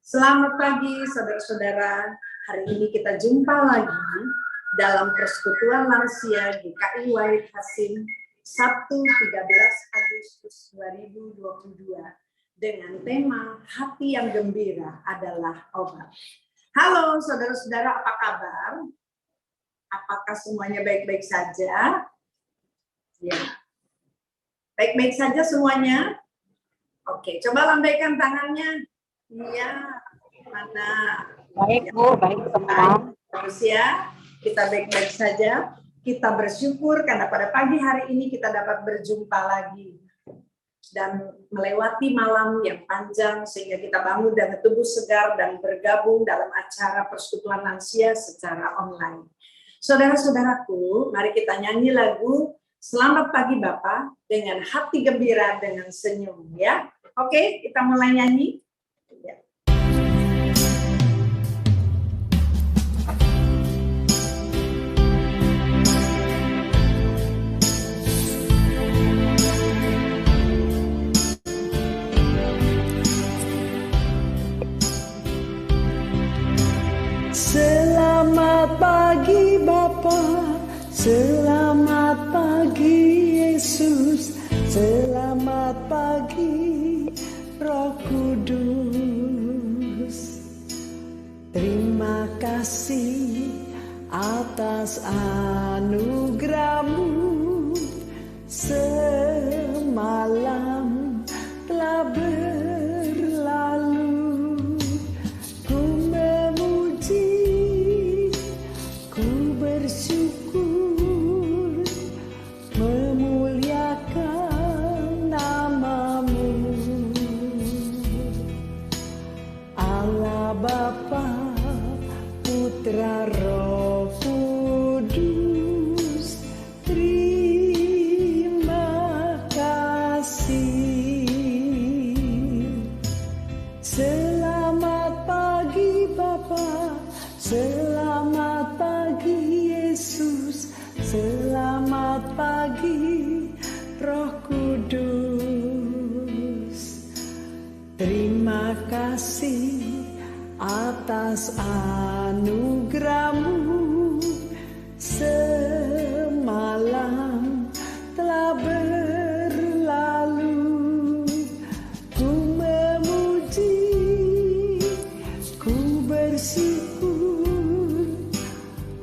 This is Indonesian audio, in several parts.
Selamat pagi saudara-saudara. Hari ini kita jumpa lagi dalam Persekutuan Lansia GKI Wahid Hasim Sabtu 13 Agustus 2022 dengan tema Hati yang Gembira adalah Obat. Halo saudara-saudara, apa kabar? Apakah semuanya baik-baik saja? Ya. Baik-baik saja semuanya? Oke, coba lambaikan tangannya. Iya, mana? Baik Bu, baik semua. Terus ya, kita baik-baik saja. Kita bersyukur karena pada pagi hari ini kita dapat berjumpa lagi dan melewati malam yang panjang sehingga kita bangun dengan tubuh segar dan bergabung dalam acara Persekutuan Lansia secara online. Saudara-saudaraku, mari kita nyanyi lagu Selamat Pagi Bapa dengan hati gembira dengan senyum ya. Oke, kita mulai nyanyi. Selamat pagi Bapa, selamat pagi Yesus, selamat pagi Roh Kudus. Terima kasih atas anugerah-Mu, semalam telah berlalu. Bersyukur, memuliakan nama-Mu, Allah Bapa, Putra, Roh Kudus. Terima kasih. Selamat pagi Bapa, selamat pagi Yesus, selamat pagi Roh Kudus. Terima kasih atas anugerah-Mu, semalam telah berlalu. Ku memuji, ku bersyukur,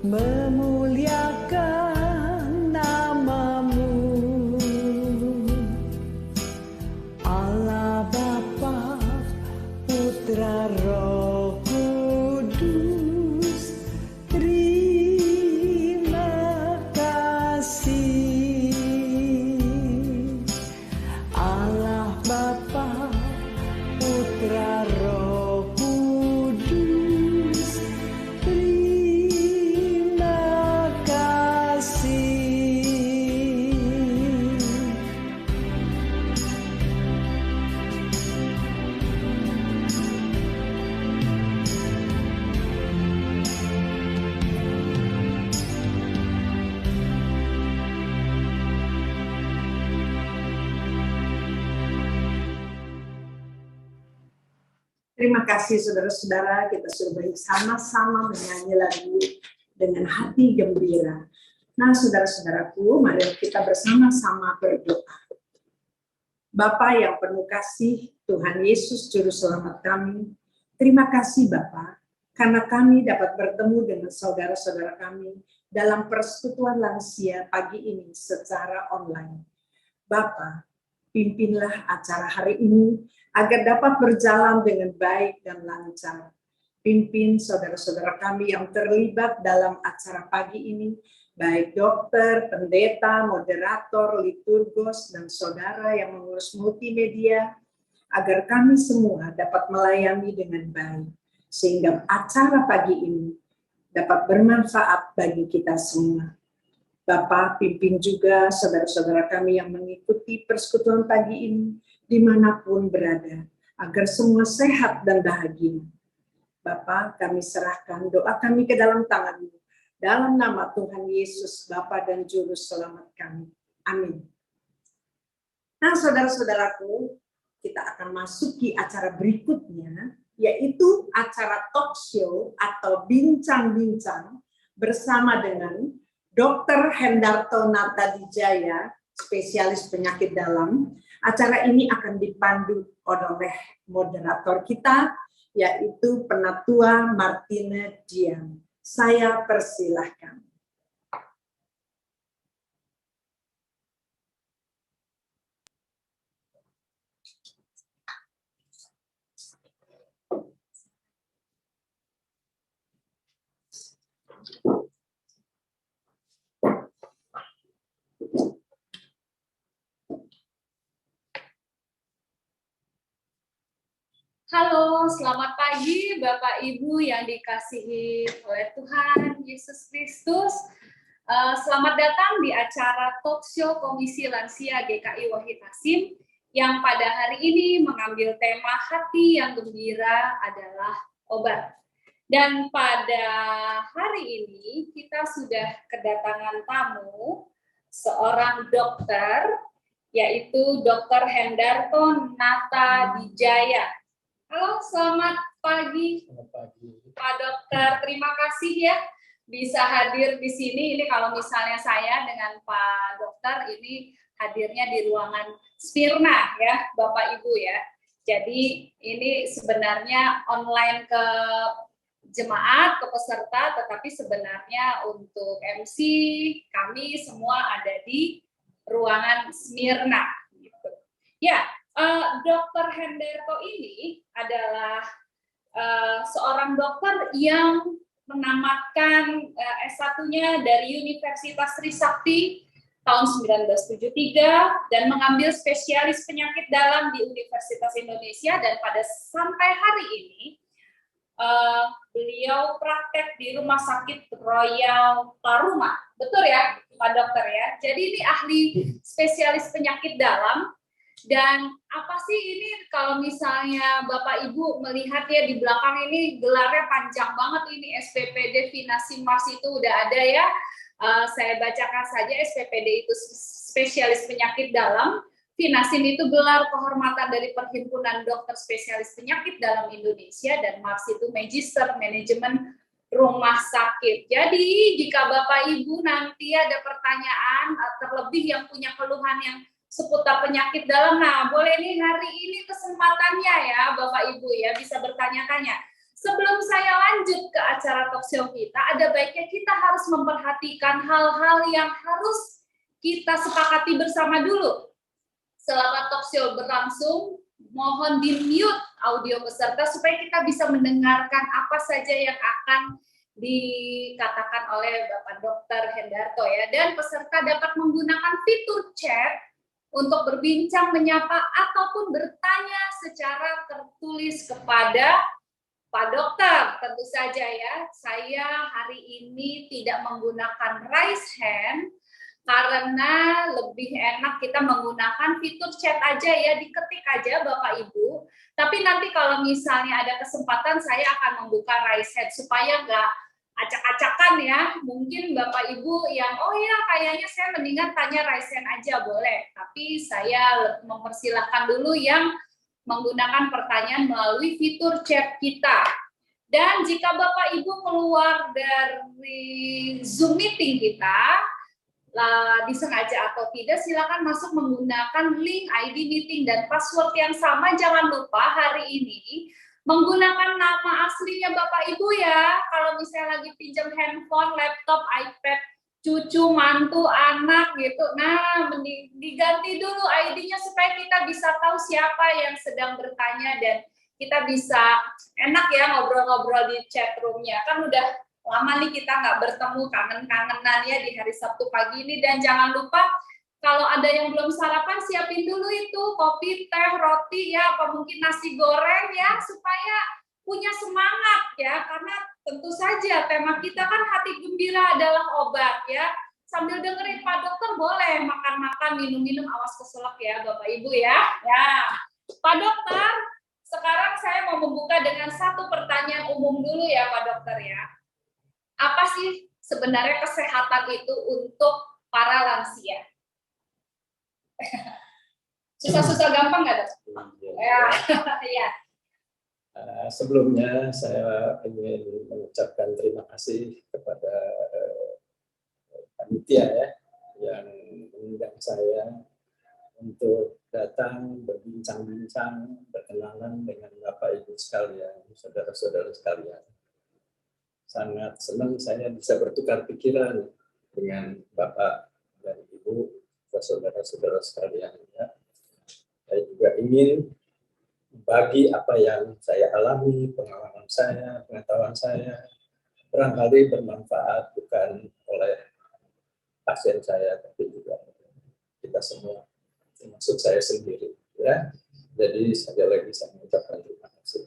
memuliakan nama-Mu, Allah Bapa, Putra, Roh Kudus. Terima kasih. Allah Bapa, Putra, Roh Kudus. Terima kasih. Terima kasih saudara-saudara, kita sudah bersama-sama menyanyi lagu dengan hati gembira. Nah saudara-saudaraku, mari kita bersama-sama berdoa. Bapa yang penuh kasih, Tuhan Yesus Juru Selamat kami, terima kasih Bapa, karena kami dapat bertemu dengan saudara-saudara kami dalam Persekutuan Lansia pagi ini secara online. Bapa, pimpinlah acara hari ini agar dapat berjalan dengan baik dan lancar. Pimpin saudara-saudara kami yang terlibat dalam acara pagi ini, baik dokter, pendeta, moderator, liturgos, dan saudara yang mengurus multimedia, agar kami semua dapat melayani dengan baik, sehingga acara pagi ini dapat bermanfaat bagi kita semua. Bapak, pimpin juga saudara-saudara kami yang mengikuti persekutuan pagi ini, dimanapun berada, agar semua sehat dan bahagia. Bapak, kami serahkan doa kami ke dalam tangan-Mu, dalam nama Tuhan Yesus, Bapa dan Juru Selamat kami. Amin. Nah, saudara-saudaraku, kita akan masuki acara berikutnya, yaitu acara talk show atau bincang-bincang bersama dengan Dr. Hendarto Natadijaya, spesialis penyakit dalam. Acara ini akan dipandu oleh moderator kita, yaitu Penatua Martine Dian. Saya persilahkan. Halo, selamat pagi Bapak Ibu yang dikasihi oleh Tuhan Yesus Kristus. Selamat datang di acara talk show Komisi Lansia GKI Wahid Hasim yang pada hari ini mengambil tema hati yang gembira adalah obat. Dan pada hari ini kita sudah kedatangan tamu, seorang dokter, yaitu Dr. Hendarto Natadijaya. Halo, selamat pagi. Selamat pagi. Pak Dokter. Terima kasih ya bisa hadir di sini. Ini kalau misalnya saya dengan Pak Dokter ini hadirnya di ruangan Smirna ya, Bapak Ibu ya. Jadi ini sebenarnya online ke jemaat, ke peserta, tetapi sebenarnya untuk MC kami semua ada di ruangan Smirna. Gitu. Ya. Dr. Hendarto ini adalah seorang dokter yang menamatkan S1-nya dari Universitas Trisakti tahun 1973 dan mengambil spesialis penyakit dalam di Universitas Indonesia, dan pada sampai hari ini beliau praktek di Rumah Sakit Royal Taruma. Betul ya, Pak Dokter ya? Jadi ini ahli spesialis penyakit dalam. Dan apa sih ini kalau misalnya Bapak Ibu melihat ya di belakang ini gelarnya panjang banget, ini SPPD Vinasi Mars itu udah ada ya. Saya bacakan saja, SPPD itu spesialis penyakit dalam, Vinasin itu gelar kehormatan dari Perhimpunan Dokter Spesialis Penyakit Dalam Indonesia, dan Mars itu Magister Manajemen Rumah Sakit. Jadi jika Bapak Ibu nanti ada pertanyaan, terlebih yang punya keluhan yang seputar penyakit dalam, nah boleh nih hari ini kesempatannya ya Bapak Ibu ya bisa bertanya-tanya. Sebelum saya lanjut ke acara talk show kita, ada baiknya kita harus memperhatikan hal-hal yang harus kita sepakati bersama dulu. Selama talk show berlangsung, mohon di-mute audio peserta supaya kita bisa mendengarkan apa saja yang akan dikatakan oleh Bapak Dr. Hendarto ya. Dan peserta dapat menggunakan fitur chat untuk berbincang, menyapa, ataupun bertanya secara tertulis kepada Pak Dokter. Tentu saja ya, saya hari ini tidak menggunakan raise hand, karena lebih enak kita menggunakan fitur chat aja ya, diketik aja Bapak Ibu. Tapi nanti kalau misalnya ada kesempatan, saya akan membuka raise hand supaya nggak acak-acakan ya. Mungkin Bapak Ibu yang oh ya kayaknya saya mendingan tanya raise hand aja, boleh, tapi saya mempersilahkan dulu yang menggunakan pertanyaan melalui fitur chat kita. Dan jika Bapak Ibu keluar dari Zoom meeting kita, disengaja atau tidak, silakan masuk menggunakan link ID meeting dan password yang sama. Jangan lupa hari ini menggunakan nama aslinya Bapak Ibu ya. Kalau misalnya lagi pinjam handphone, laptop, iPad, cucu, mantu, anak gitu. Nah, diganti dulu ID-nya supaya kita bisa tahu siapa yang sedang bertanya dan kita bisa enak ya ngobrol-ngobrol di chat room-nya. Kan udah lama nih kita nggak bertemu, kangen-kangenan ya di hari Sabtu pagi ini. Dan jangan lupa kalau ada yang belum sarapan, siapin dulu itu kopi, teh, roti ya, apa mungkin nasi goreng ya, supaya punya semangat ya, karena tentu saja tema kita kan hati gembira adalah obat ya. Sambil dengerin Pak Dokter boleh makan-makan, minum-minum, awas keselak ya Bapak Ibu ya. Ya, Pak Dokter, sekarang saya mau membuka dengan satu pertanyaan umum dulu ya Pak Dokter ya. Apa sih sebenarnya kesehatan itu untuk para lansia? Susah-susah gampang nggak, Dok? Ya, ya. Sebelumnya saya ingin mengucapkan terima kasih kepada panitia ya yang mengundang saya untuk datang berbincang-bincang, berkenalan dengan Bapak Ibu sekalian, saudara-saudara sekalian. Sangat senang saya bisa bertukar pikiran dengan Bapak dan Ibu, saudara-saudara sekalian. Ya. Saya juga ingin bagi apa yang saya alami, pengalaman saya, pengetahuan saya, barangkali bermanfaat bukan oleh pasien saya, tapi juga kita semua, termasuk saya sendiri. Ya. Jadi sekali lagi saya mengucapkan terima kasih.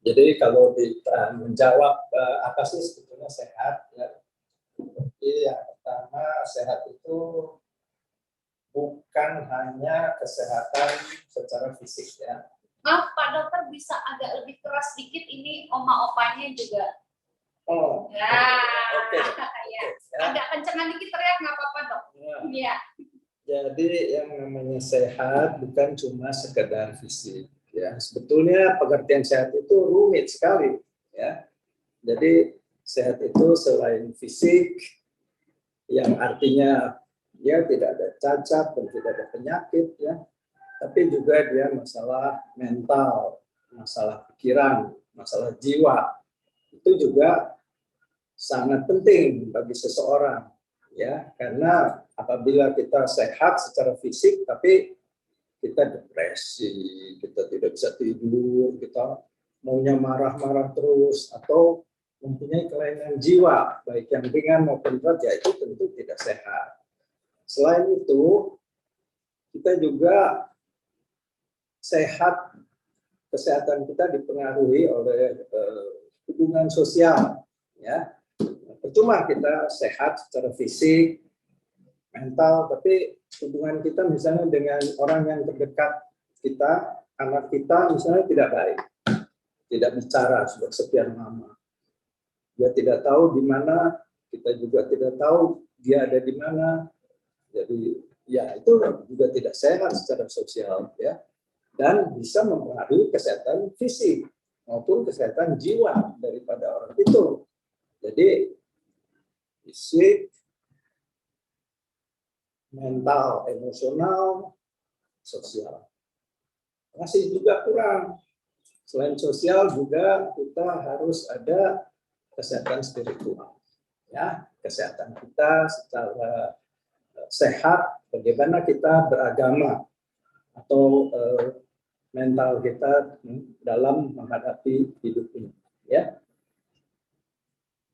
Jadi kalau kita menjawab apa sih sebetulnya sehat, ya. Jadi yang pertama, sehat itu bukan hanya kesehatan secara fisik ya. Maaf Pak Dokter, bisa agak lebih keras sedikit, ini oma-opanya juga. Oh, Nah, oke. ya. Agak kencengan dikit teriak nggak apa-apa dok. Iya. Jadi yang namanya sehat bukan cuma sekedar fisik ya. Sebetulnya pengertian sehat itu rumit sekali ya. Jadi sehat itu selain fisik yang artinya dia tidak ada cacat dan tidak ada penyakit ya, tapi juga dia masalah mental, masalah pikiran, masalah jiwa itu juga sangat penting bagi seseorang ya, karena apabila kita sehat secara fisik tapi kita depresi, kita tidak bisa tidur, kita maunya marah-marah terus atau mempunyai kelainan jiwa baik yang ringan maupun berat, ya itu tentu tidak sehat. Selain itu, kita juga sehat, kesehatan kita dipengaruhi oleh hubungan sosial. Ya, percuma kita sehat secara fisik, mental, tapi hubungan kita misalnya dengan orang yang terdekat kita, anak kita misalnya tidak baik, tidak bicara sudah sekian lama. Dia tidak tahu di mana, kita juga tidak tahu dia ada di mana. Jadi ya itu juga tidak sehat secara sosial ya, dan bisa mempengaruhi kesehatan fisik maupun kesehatan jiwa daripada orang itu. Jadi fisik, mental, emosional, sosial masih juga kurang. Selain sosial juga kita harus ada kesehatan spiritual ya, kesehatan kita secara sehat, bagaimana kita beragama atau mental kita dalam menghadapi hidup ini ya.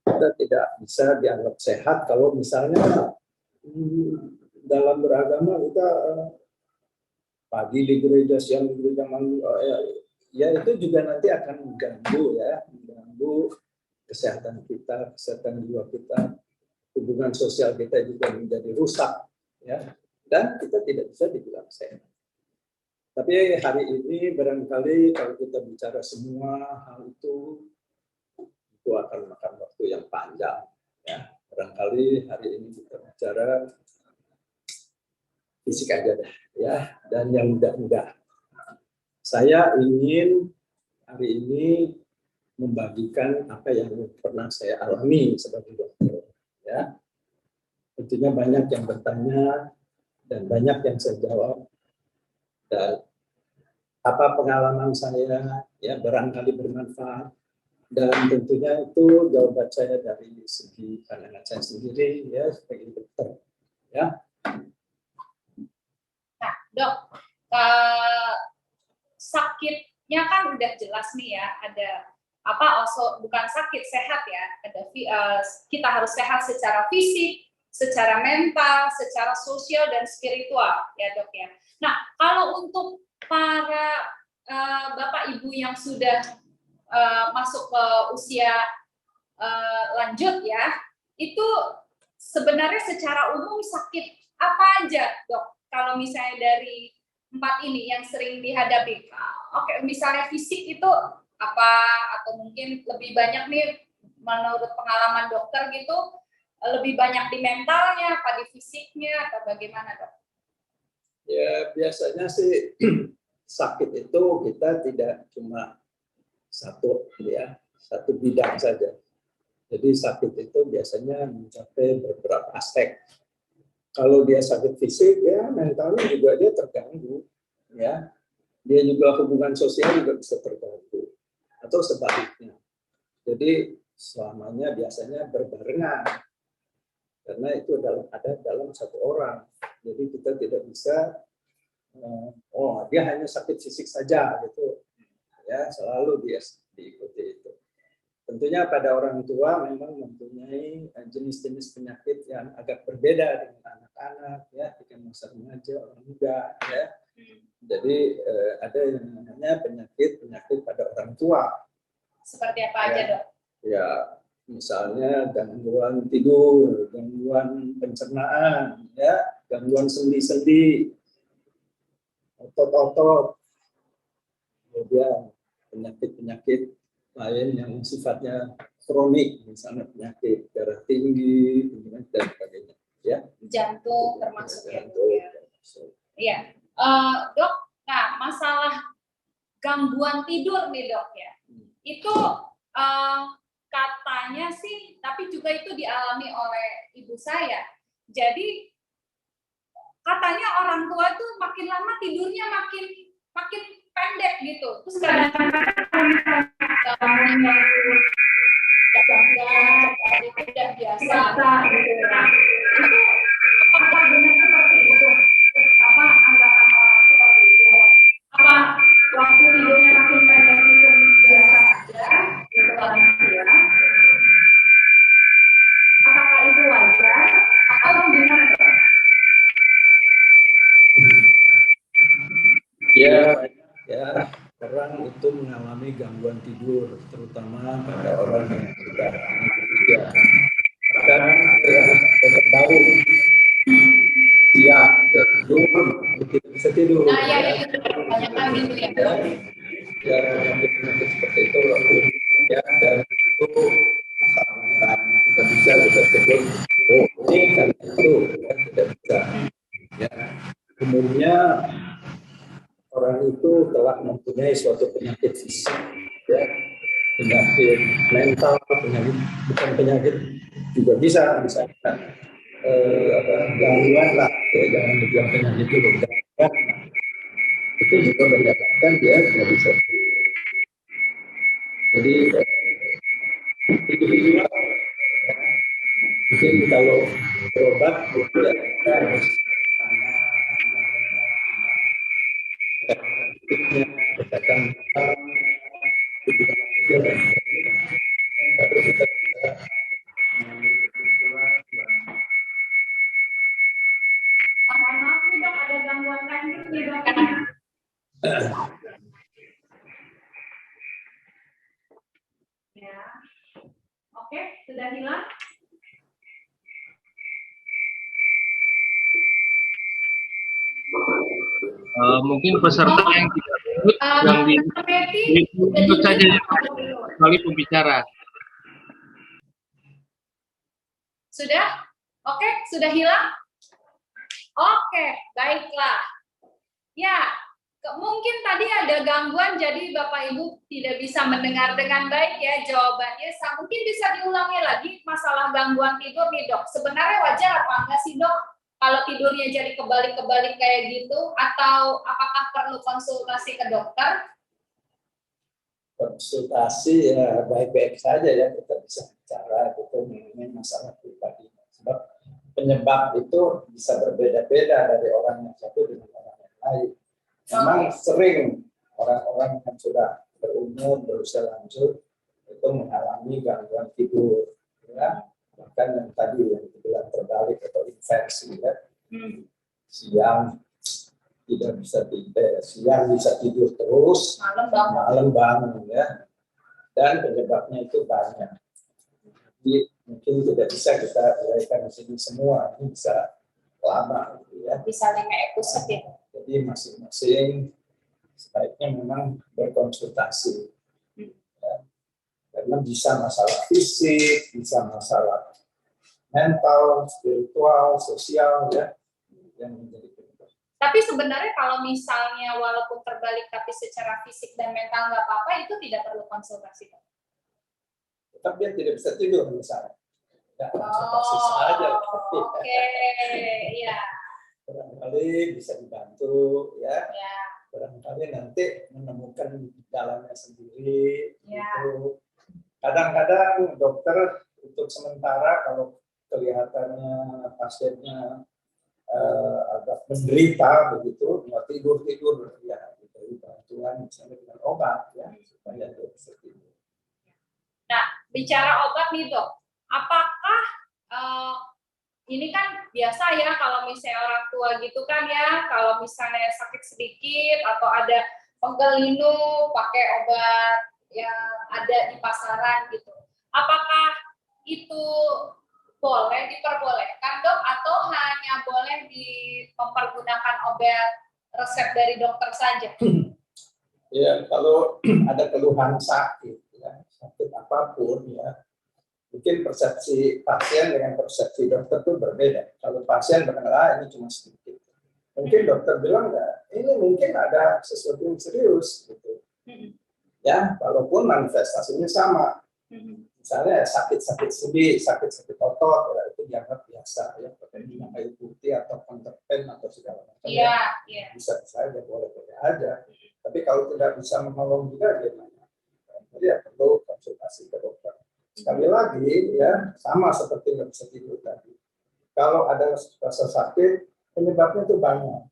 Kita tidak bisa dianggap sehat kalau misalnya dalam beragama kita pagi di gereja, siang di gereja, malam ya itu juga nanti akan mengganggu kesehatan kita, kesehatan jiwa kita, hubungan sosial kita juga menjadi rusak ya, dan kita tidak bisa dibilang sehat. Tapi hari ini barangkali kalau kita bicara semua hal itu akan makan waktu yang panjang ya. Barangkali hari ini kita bicara fisik aja deh ya, dan yang mudah-mudah. Saya ingin hari ini membagikan apa yang pernah saya alami sebagai dokter ya. Tentunya banyak yang bertanya dan banyak yang saya jawab, dan apa pengalaman saya ya barangkali bermanfaat, dan tentunya itu jawaban saya dari segi pandangan saya sendiri ya sebagai dokter ya. Nah dok, sakitnya kan udah jelas nih ya, ada apa, bukan sakit, sehat ya, ada kita harus sehat secara fisik, secara mental, secara sosial dan spiritual ya dok ya. Nah kalau untuk para bapak ibu yang sudah masuk ke usia lanjut ya, itu sebenarnya secara umum sakit apa aja dok? Kalau misalnya dari 4 ini yang sering dihadapi, oke, misalnya fisik itu apa, atau mungkin lebih banyak nih menurut pengalaman dokter gitu, lebih banyak di mentalnya, apa di fisiknya, atau bagaimana dok? Ya biasanya sih sakit itu kita tidak cuma satu bidang saja. Jadi sakit itu biasanya mencapai beberapa aspek. Kalau dia sakit fisik, ya mentalnya juga dia terganggu, ya. Dia juga hubungan sosial juga bisa terganggu, atau sebaliknya. Jadi selamanya biasanya berbarengan, karena itu ada dalam satu orang. Jadi kita tidak bisa, dia hanya sakit fisik saja, gitu. Ya, selalu dia diikuti itu. Tentunya pada orang tua memang mempunyai jenis-jenis penyakit yang agak berbeda dengan anak-anak, ya, dengan masa remaja, orang muda, ya. Jadi ada yang namanya penyakit pada orang tua. Seperti apa aja, Dok? Ya, misalnya gangguan tidur, gangguan pencernaan, ya, gangguan sendi-sendi, otot-otot, kemudian penyakit lain yang sifatnya kronik, misalnya penyakit darah tinggi, dan sebagainya. Ya. Jantung termasuk ya. Jantung. Iya. Dok, nah masalah gangguan tidur nih dok ya, itu katanya sih, tapi juga itu dialami oleh ibu saya. Jadi katanya orang tua tuh makin lama tidurnya makin pendek gitu. Terus kadang-kadang itu udah biasa gitu ya. Itu apakah benar seperti itu? Apa anggapan orang seperti itu? Apa waktu tidurnya makin pendek itu biasa aja gitu ya? Apakah itu wajar atau gimana? Ya, orang itu mengalami gangguan tidur, terutama pada orang yang sudah ya, kadang terbangun siang tidur, tidak bisa tidur. Nah, ya itu kebanyakan gitu ya. Ya, penyakit seperti itu, ya, dan itu tidak bisa kita sebut, ini kan itu kan tidak bisa. Ya, umumnya orang itu telah mempunyai suatu penyakit fisik, ya, penyakit mental, bukan penyakit juga bisa gangguan lah, ya, jangan dibilang penyakit dulu, gangguan itu juga menyebabkan dia tidak bisa. Jadi individual, mungkin kalau berobat kita harus Maaf nih dok, ada gangguan teknis nih dok. Ya, oke, sudah hilang. Mungkin peserta yang tidak ikut yang ikut saja kali pembicara. Sudah? Oke, sudah hilang? Oke, baiklah. Ya, mungkin tadi ada gangguan jadi Bapak Ibu tidak bisa mendengar dengan baik ya jawabannya. Mungkin bisa diulangi lagi masalah gangguan tidur nih dok. Sebenarnya wajar apa enggak sih dok kalau tidurnya jadi kebalik-kebalik kayak gitu, atau apakah perlu konsultasi ke dokter? Konsultasi ya baik-baik saja ya, kita bisa bicara itu mengenai masalah pribadi. Sebab penyebab itu bisa berbeda-beda dari orang yang satu dengan orang yang lain. Memang sering orang-orang yang sudah berumur, berusia lanjut itu mengalami gangguan tidur, ya. Bahkan yang tadi yang dibilang terbalik atau inversi, ya. Siang tidak bisa tidur, siang bisa tidur terus, malam bangun, ya. Dan penyebabnya itu banyak. Jadi mungkin tidak bisa kita uraikan di sini semua, ini bisa lama, gitu ya. Bisa 5 episode ya. Jadi masing-masing sebaiknya memang berkonsultasi, ya. Karena bisa masalah fisik, bisa masalah mental, spiritual, sosial, ya, yang menjadi penyebab. Tapi Tapi sebenarnya kalau misalnya walaupun terbalik tapi secara fisik dan mental nggak apa-apa, itu tidak perlu konsultasi, Dok. Tetap dia tidak bisa tidur misalnya. Ya, konsultasi saja. Oke, ya. Barangkali bisa dibantu, ya. Ya. Barangkali nanti menemukan jalannya sendiri. Ya. Gitu. Kadang-kadang dokter untuk sementara kalau kelihatannya pasiennya agak menderita begitu, nggak tidur ya diberi bantuan misalnya dengan obat ya supaya dia bisa tidur. Nah, bicara obat nih Dok, apakah ini kan biasa ya kalau misalnya orang tua gitu kan ya, kalau misalnya sakit sedikit atau ada pegel linu pakai obat yang ada di pasaran gitu. Apakah itu boleh diperbolehkan Dok atau hanya boleh mempergunakan obat resep dari dokter saja? Ya, kalau ada keluhan sakit ya, sakit apapun ya, mungkin persepsi pasien dengan persepsi dokter itu berbeda. Kalau pasien bilang, ini cuma sedikit. Mungkin dokter bilang, ini mungkin ada sesuatu yang serius. Gitu. Ya, walaupun manifestasinya sama. Misalnya sakit-sakit sendi, sakit-sakit otot, ya, itu dianggap biasa. Ya, pakai minyak kayu putih atau kontrapen atau segala macam. Iya, iya. Bisa saja, boleh-boleh aja. Tapi kalau tidak bisa menolong juga, gimana? Jadi ya perlu konsultasi ke dokter. Sekali lagi ya sama seperti nggak bisa tidur tadi. Kalau ada rasa sakit, penyebabnya itu banyak.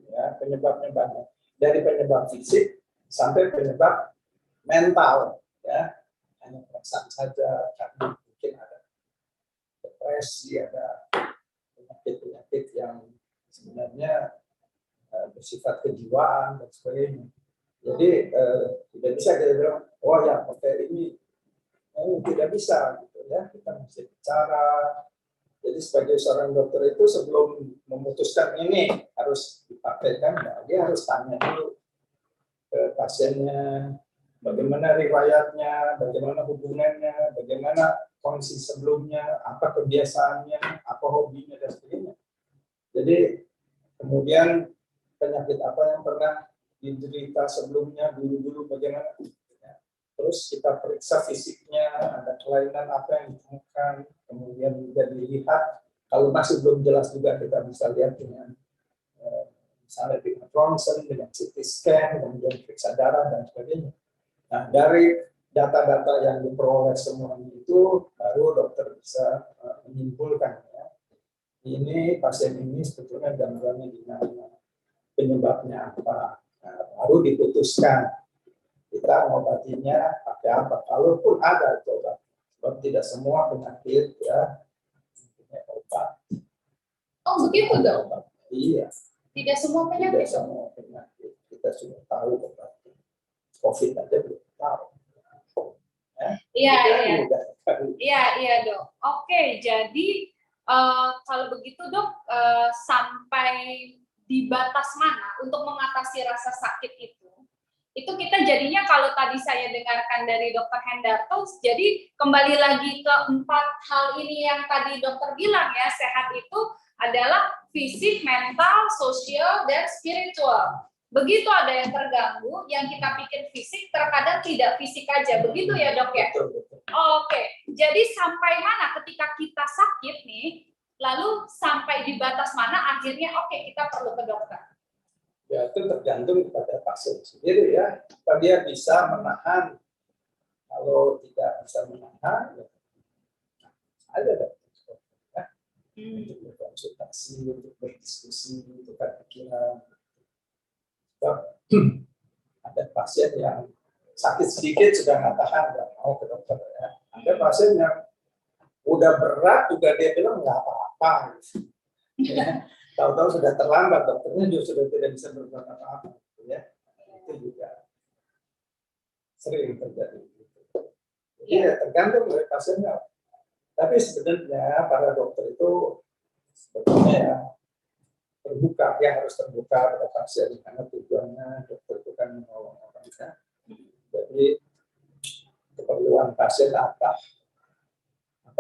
Ya, penyebabnya banyak. Dari penyebab fisik sampai penyebab mental. Ya, hanya perasaan saja, karena mungkin ada depresi, ada penyakit-penyakit yang sebenarnya bersifat kejiwaan dan sebagainya. Jadi tidak bisa kita bilang, oh ya pakai ini. Tidak bisa gitu ya, kita mesti bicara. Jadi sebagai seorang dokter itu sebelum memutuskan ini harus dipakaikan, dia harus tanya dulu ke pasiennya bagaimana riwayatnya, bagaimana hubungannya, bagaimana kondisi sebelumnya, apa kebiasaannya, apa hobinya dan sebagainya. Jadi kemudian penyakit apa yang pernah diderita sebelumnya, dulu-dulu bagaimana. Terus kita periksa fisiknya, ada kelainan apa yang ditemukan, kemudian juga dilihat. Kalau masih belum jelas juga kita bisa lihat dengan misalnya dengan ronsen, dengan CT scan, kemudian periksa darah dan sebagainya. Nah dari data-data yang diperoleh semuanya itu, baru dokter bisa menyimpulkan ya, ini pasien ini sebetulnya gangguannya di mana, penyebabnya apa, baru diputuskan. Kita ngobatinya pakai apa? Kalaupun ada obat, sebab tidak semua penyakit ya punya obat. Oh begitu Dok? Iya. Tidak semua penyakit. Tidak semua penyakit kita sudah tahu obatnya. COVID aja belum tahu. Iya Dok. Oke, jadi kalau begitu Dok, sampai di batas mana untuk mengatasi rasa sakit itu kita jadinya kalau tadi saya dengarkan dari Dr. Hendarto, jadi kembali lagi ke 4 hal ini yang tadi dokter bilang ya, sehat itu adalah fisik, mental, sosial, dan spiritual. Begitu ada yang terganggu, yang kita pikir fisik terkadang tidak fisik aja, begitu ya Dok ya? Oke, jadi sampai mana ketika kita sakit nih, lalu sampai di batas mana akhirnya kita perlu ke dokter? Ya itu tergantung kepada pasien sendiri ya. Apa dia bisa menahan, kalau tidak bisa menahan, ya ada dokter ya. Untuk berkonsultasi, untuk berdiskusi, untuk pikiran. Ada pasien yang sakit sedikit sudah nggak tahan, nggak mau ke dokter ya. Ada pasien yang udah berat juga dia bilang nggak apa-apa. Ya. Tahu-tahu sudah terlambat, dokternya juga sudah tidak bisa berbuat apa-apa, ya. Itu juga sering terjadi. Jadi ya, tergantung dari pasiennya. Tapi sebenarnya para dokter itu sebetulnya ya terbuka, ya harus terbuka pada pasien karena tujuannya dokter bukan menolong orang ya. Jadi keperluan pasien apa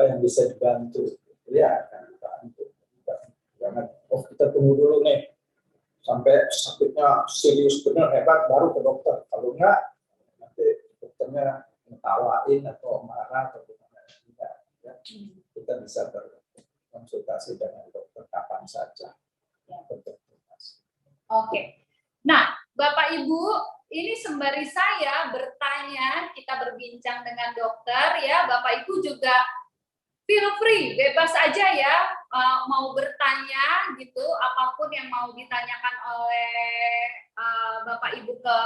yang bisa dibantu, ya akan dibantu. Jangan, kita tunggu dulu nih sampai sakitnya serius benar hebat baru ke dokter. Kalau enggak nanti dokternya ngetawain atau marah atau gimana. Enggak, ya. Kita bisa berkonsultasi dengan dokter kapan saja. Oke. Nah, Bapak Ibu, ini sembari saya bertanya, kita berbincang dengan dokter ya. Bapak Ibu juga feel free, bebas aja ya, mau bertanya gitu, apapun yang mau ditanyakan oleh Bapak Ibu ke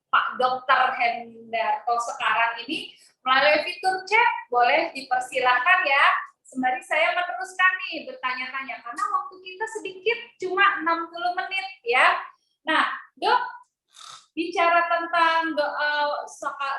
Pak Dokter Hendarto sekarang ini melalui fitur chat, boleh dipersilakan ya. Sembari saya meneruskan nih bertanya-tanya, karena waktu kita sedikit, cuma 60 menit ya. Nah, Dok, bicara tentang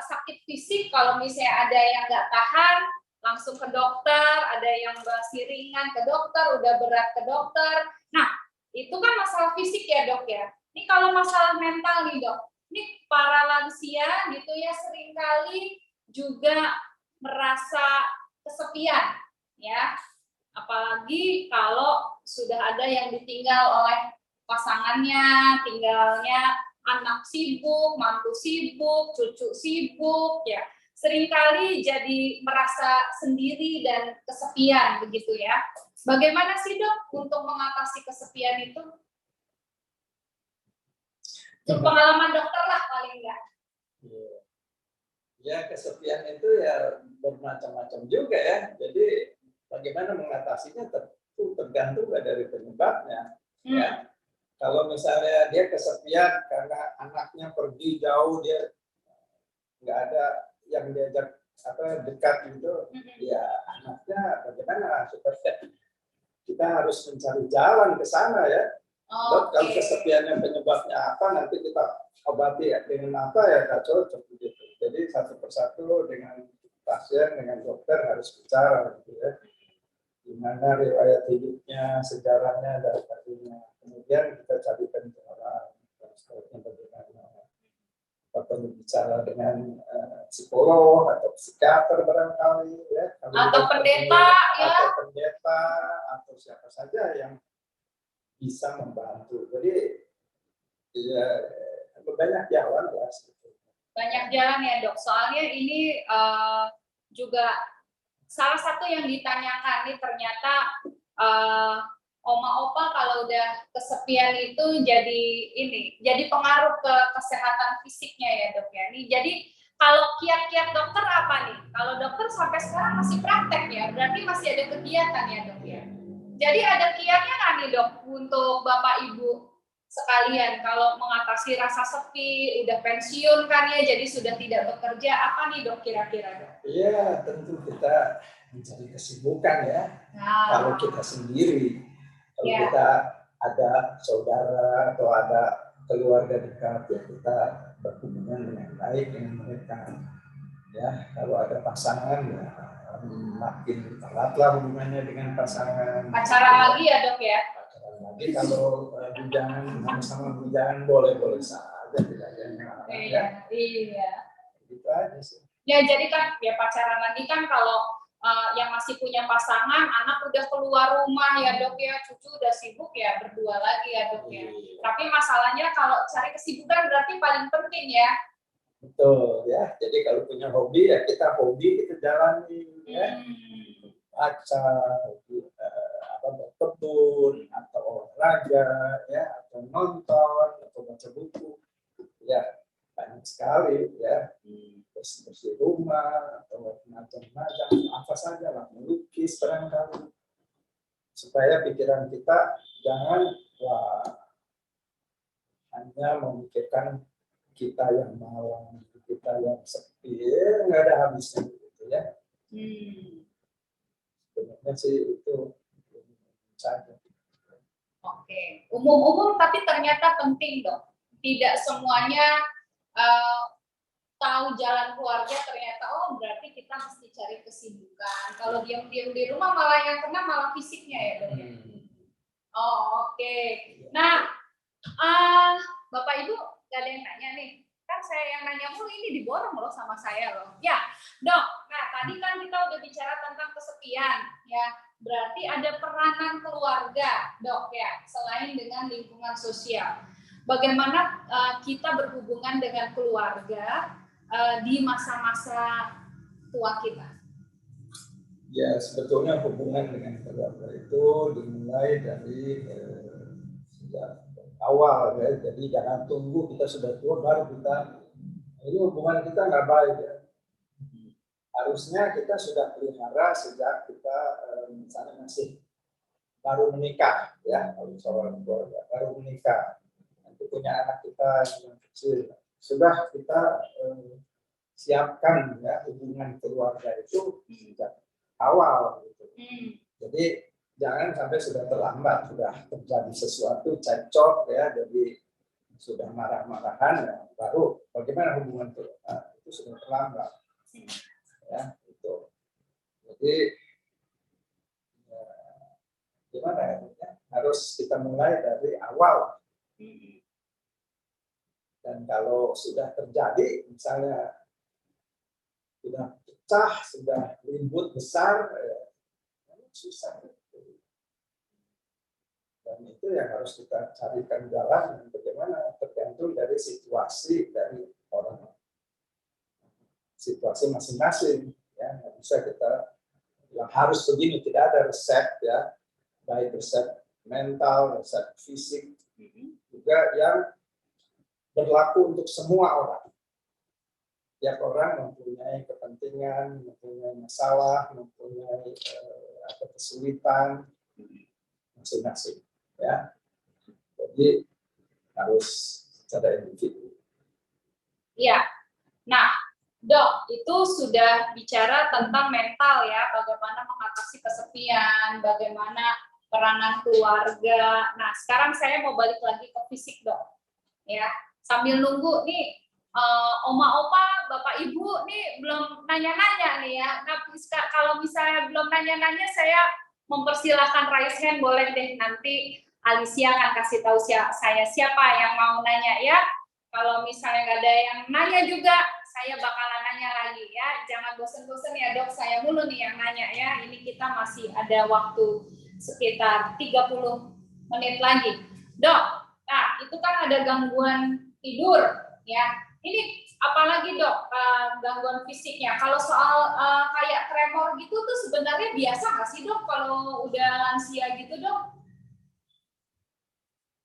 sakit fisik, kalau misalnya ada yang nggak tahan, langsung ke dokter, ada yang masih ringan ke dokter, udah berat ke dokter. Nah, itu kan masalah fisik ya dok ya. Ini kalau masalah mental nih dok, ini para lansia gitu ya seringkali juga merasa kesepian ya. Apalagi kalau sudah ada yang ditinggal oleh pasangannya, tinggalnya anak sibuk, mantu sibuk, cucu sibuk ya. Seringkali jadi merasa sendiri dan kesepian begitu ya. Bagaimana sih dok untuk mengatasi kesepian itu? Itu pengalaman dokter lah paling enggak. Ya kesepian itu ya bermacam-macam juga ya. Jadi bagaimana mengatasinya tergantung dari penyebabnya. Ya. Kalau misalnya dia kesepian karena anaknya pergi jauh, dia nggak ada yang diajak dekat gitu, ya anaknya bagaimana supaya kita harus mencari jalan ke sana ya. Kalau kesepiannya penyebabnya apa nanti kita obati ya dengan apa ya tak cocok gitu. Jadi satu persatu dengan pasien dengan dokter harus bicara gitu ya. Gimana riwayat hidupnya, sejarahnya dan sebagainya. Kemudian kita cari penjelasan bagaimana. Perlu bicara dengan psikolog atau psikiater barangkali ya, atau pendeta ya, atau pendeta atau siapa saja yang bisa membantu. Jadi ya banyak jalan ya. Banyak jalan ya dok. Soalnya ini juga salah satu yang ditanyakan nih ternyata oma opa kalau udah kesepian itu jadi pengaruh ke kesehatan fisiknya ya dok ya. Nih jadi kalau kiat-kiat dokter apa nih? Kalau dokter sampai sekarang masih praktek ya, berarti masih ada kegiatan ya dok ya. Jadi ada kiatnya nggak nih dok untuk bapak ibu sekalian kalau mengatasi rasa sepi, udah pensiun kan ya, jadi sudah tidak bekerja, apa nih dok kira-kira dok? Iya tentu kita mencari kesibukan ya. Nah. Kalau kita sendiri. Kalau kita ada saudara atau ada keluarga dekat, ya kita berhubungan dengan baik dengan mereka. Ya, kalau ada pasangan, ya makin eratlah hubungannya dengan pasangan. Pacaran lagi ya dok ya? Pacaran lagi kalau bujangan sama bujangan boleh saja tidak ada. Iya. Gitu aja sih. Ya jadi kan ya pacaran lagi kan kalau yang masih punya pasangan, anak udah keluar rumah ya dok ya, cucu udah sibuk ya berdua lagi ya dok ya. Tapi masalahnya kalau cari kesibukan berarti paling penting ya. Betul ya. Jadi kalau punya hobi ya kita jalani ya. Baca, berkebun atau olahraga ya, atau nonton atau baca buku ya banyak sekali ya. Bersih rumah atau macam-macam apa saja lah, melukis barangkali supaya pikiran kita jangan hanya memikirkan kita yang malam, kita yang sepi, nggak ada habisnya gitu ya. Sebenarnya sih itu saja. Oke, umum-umum tapi ternyata penting dok. Tidak semuanya tahu jalan keluarga, ternyata berarti kita mesti cari kesibukan. Kalau diam-diam di rumah malah yang kena malah fisiknya ya dok. Oke. Nah, bapak ibu gak ada yang nanya nih. Kan saya yang nanya mulu, ini diborong loh sama saya loh. Ya dok. Nah tadi kan kita udah bicara tentang kesepian ya. berarti ada peranan keluarga, Dok ya, selain dengan lingkungan sosial. Bagaimana kita berhubungan dengan keluarga di masa-masa tua kita? Ya, sebetulnya hubungan dengan keluarga itu dimulai dari sejak awal ya. Jadi jangan tunggu kita sudah tua baru kita, ini hubungan kita nggak baik ya. Harusnya kita sudah pelihara sejak kita misalnya masih baru menikah ya, kalau seorang keluarga baru menikah, nanti punya anak kita yang kecil, sudah kita siapkan ya hubungan keluarga itu sejak awal gitu. Jadi jangan sampai sudah terlambat, sudah terjadi sesuatu cekcok ya, jadi sudah marah-marahan ya, baru bagaimana hubungan itu sudah terlambat ya itu. Jadi ya, gimana ya, harus kita mulai dari awal. Dan kalau sudah terjadi misalnya sudah pecah, sudah ribut besar, susah. Dan itu yang harus kita carikan jalan bagaimana, tergantung dari situasi dari orang, situasi masing-masing. Ya, nggak bisa kita yang harus begini, tidak ada resep ya, baik resep mental, resep fisik, juga yang berlaku untuk semua orang. Tiap orang mempunyai kepentingan, mempunyai masalah, mempunyai kesulitan masing-masing, ya. Jadi harus secara individu. Ya, nah, Dok, itu sudah bicara tentang mental ya, bagaimana mengatasi kesepian, bagaimana peranan keluarga. Nah, sekarang saya mau balik lagi ke fisik, Dok. Ya, sambil nunggu nih. Oma opa, bapak ibu nih belum nanya-nanya nih ya. Nah, kalau misalnya belum nanya-nanya, saya mempersilahkan raise hand, boleh deh, nanti Alicia akan kasih tahu saya siapa yang mau nanya ya. Kalau misalnya nggak ada yang nanya juga, saya bakalan nanya lagi ya. Jangan bosen-bosen ya Dok, saya mulu nih yang nanya ya. Ini kita masih ada waktu sekitar 30 menit lagi. Dok, nah itu kan ada gangguan tidur ya. Ini apalagi Dok, gangguan fisiknya. Kalau soal kayak tremor gitu tuh sebenarnya biasa nggak sih Dok kalau udah lansia gitu Dok?